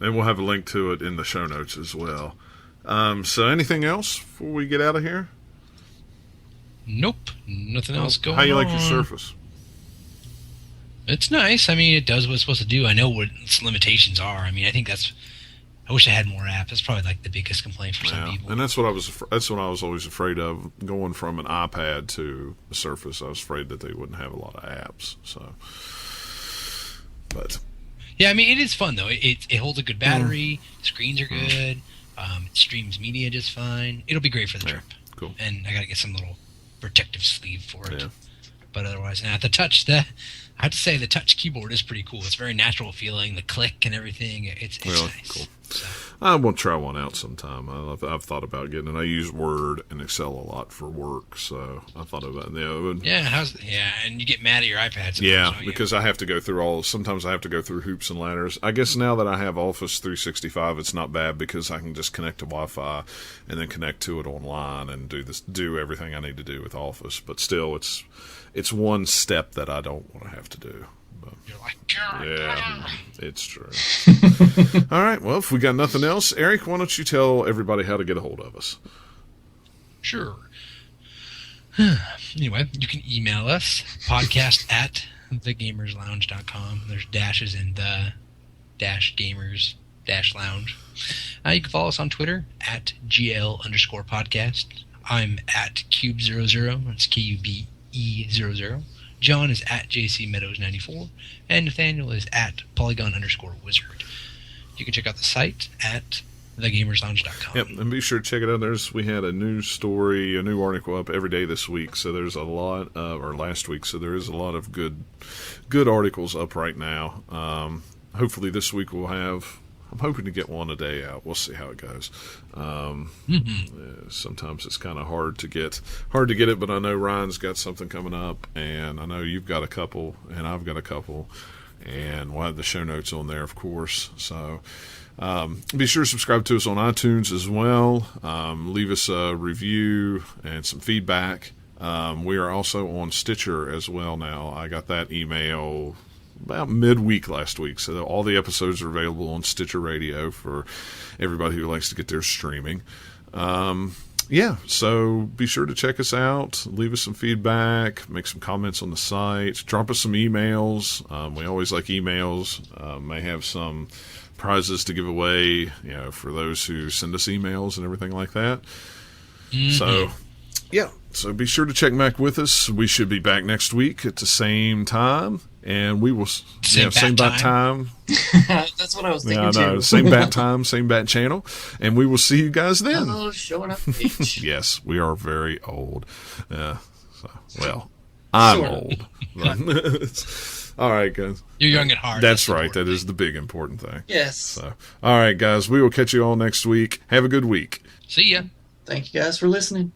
And we'll have a link to it in the show notes as well. So anything else before we get out of here? Nope, nothing else going on. How you like your Surface? It's nice. I mean, it does what it's supposed to do. I know what its limitations are. I mean, I wish I had more apps. That's probably like the biggest complaint for some people. And that's what I was always afraid of, going from an iPad to a Surface. I was afraid that they wouldn't have a lot of apps. So, but yeah, I mean, it is fun though. It holds a good battery. Screens are good. It streams media just fine. It'll be great for the trip. Cool. And I gotta get some little protective sleeve for it. But otherwise, the touch, I have to say the touch keyboard is pretty cool. It's very natural feeling, the click and everything. It's really nice. Cool. So. I will try one out sometime. I've thought about getting it. I use Word and Excel a lot for work, so I thought about and you get mad at your iPad. Yeah, because I have to go through sometimes I have to go through hoops and ladders. I guess now that I have Office 365, it's not bad because I can just connect to Wi-Fi and then connect to it online and do everything I need to do with Office. But still, it's one step that I don't want to have to do. You're like, yeah, it's true. All right, well, if we got nothing else, Eric, why don't you tell everybody how to get a hold of us? Sure. Anyway, you can email us, podcast at thegamerslounge.com. There's dashes in the -gamers-lounge. You can follow us on Twitter at GL_podcast. I'm at Cube00. That's KUBE00. John is at JCMeadows94, and Nathanael is at Polygon_wizard. You can check out the site at thegamerslounge.com. Yep, and be sure to check it out. We had a news story, a new article up every day this week, so there's a lot or last week, so there is a lot of good articles up right now. Hopefully this week I'm hoping to get one a day out. We'll see how it goes. Sometimes it's kind of hard to get it, but I know Ryan's got something coming up, and I know you've got a couple, and I've got a couple, and we'll have the show notes on there, of course. So be sure to subscribe to us on iTunes as well. Leave us a review and some feedback. We are also on Stitcher as well now. I got that email about midweek last week, so all the episodes are available on Stitcher Radio for everybody who likes to get their streaming. So be sure to check us out, leave us some feedback, make some comments on the site, drop us some emails. We always like emails. May have some prizes to give away, for those who send us emails and everything like that. So be sure to check back with us. We should be back next week at the same time. And we will same bat time. That's what I was thinking too. Same bat time, same bat channel, and we will see you guys then. Oh, showing up age. Yes, we are very old. I'm old. All right, guys. You're young at heart. That's right. That is the big important thing. Yes. So, all right, guys. We will catch you all next week. Have a good week. See ya. Thank you guys for listening.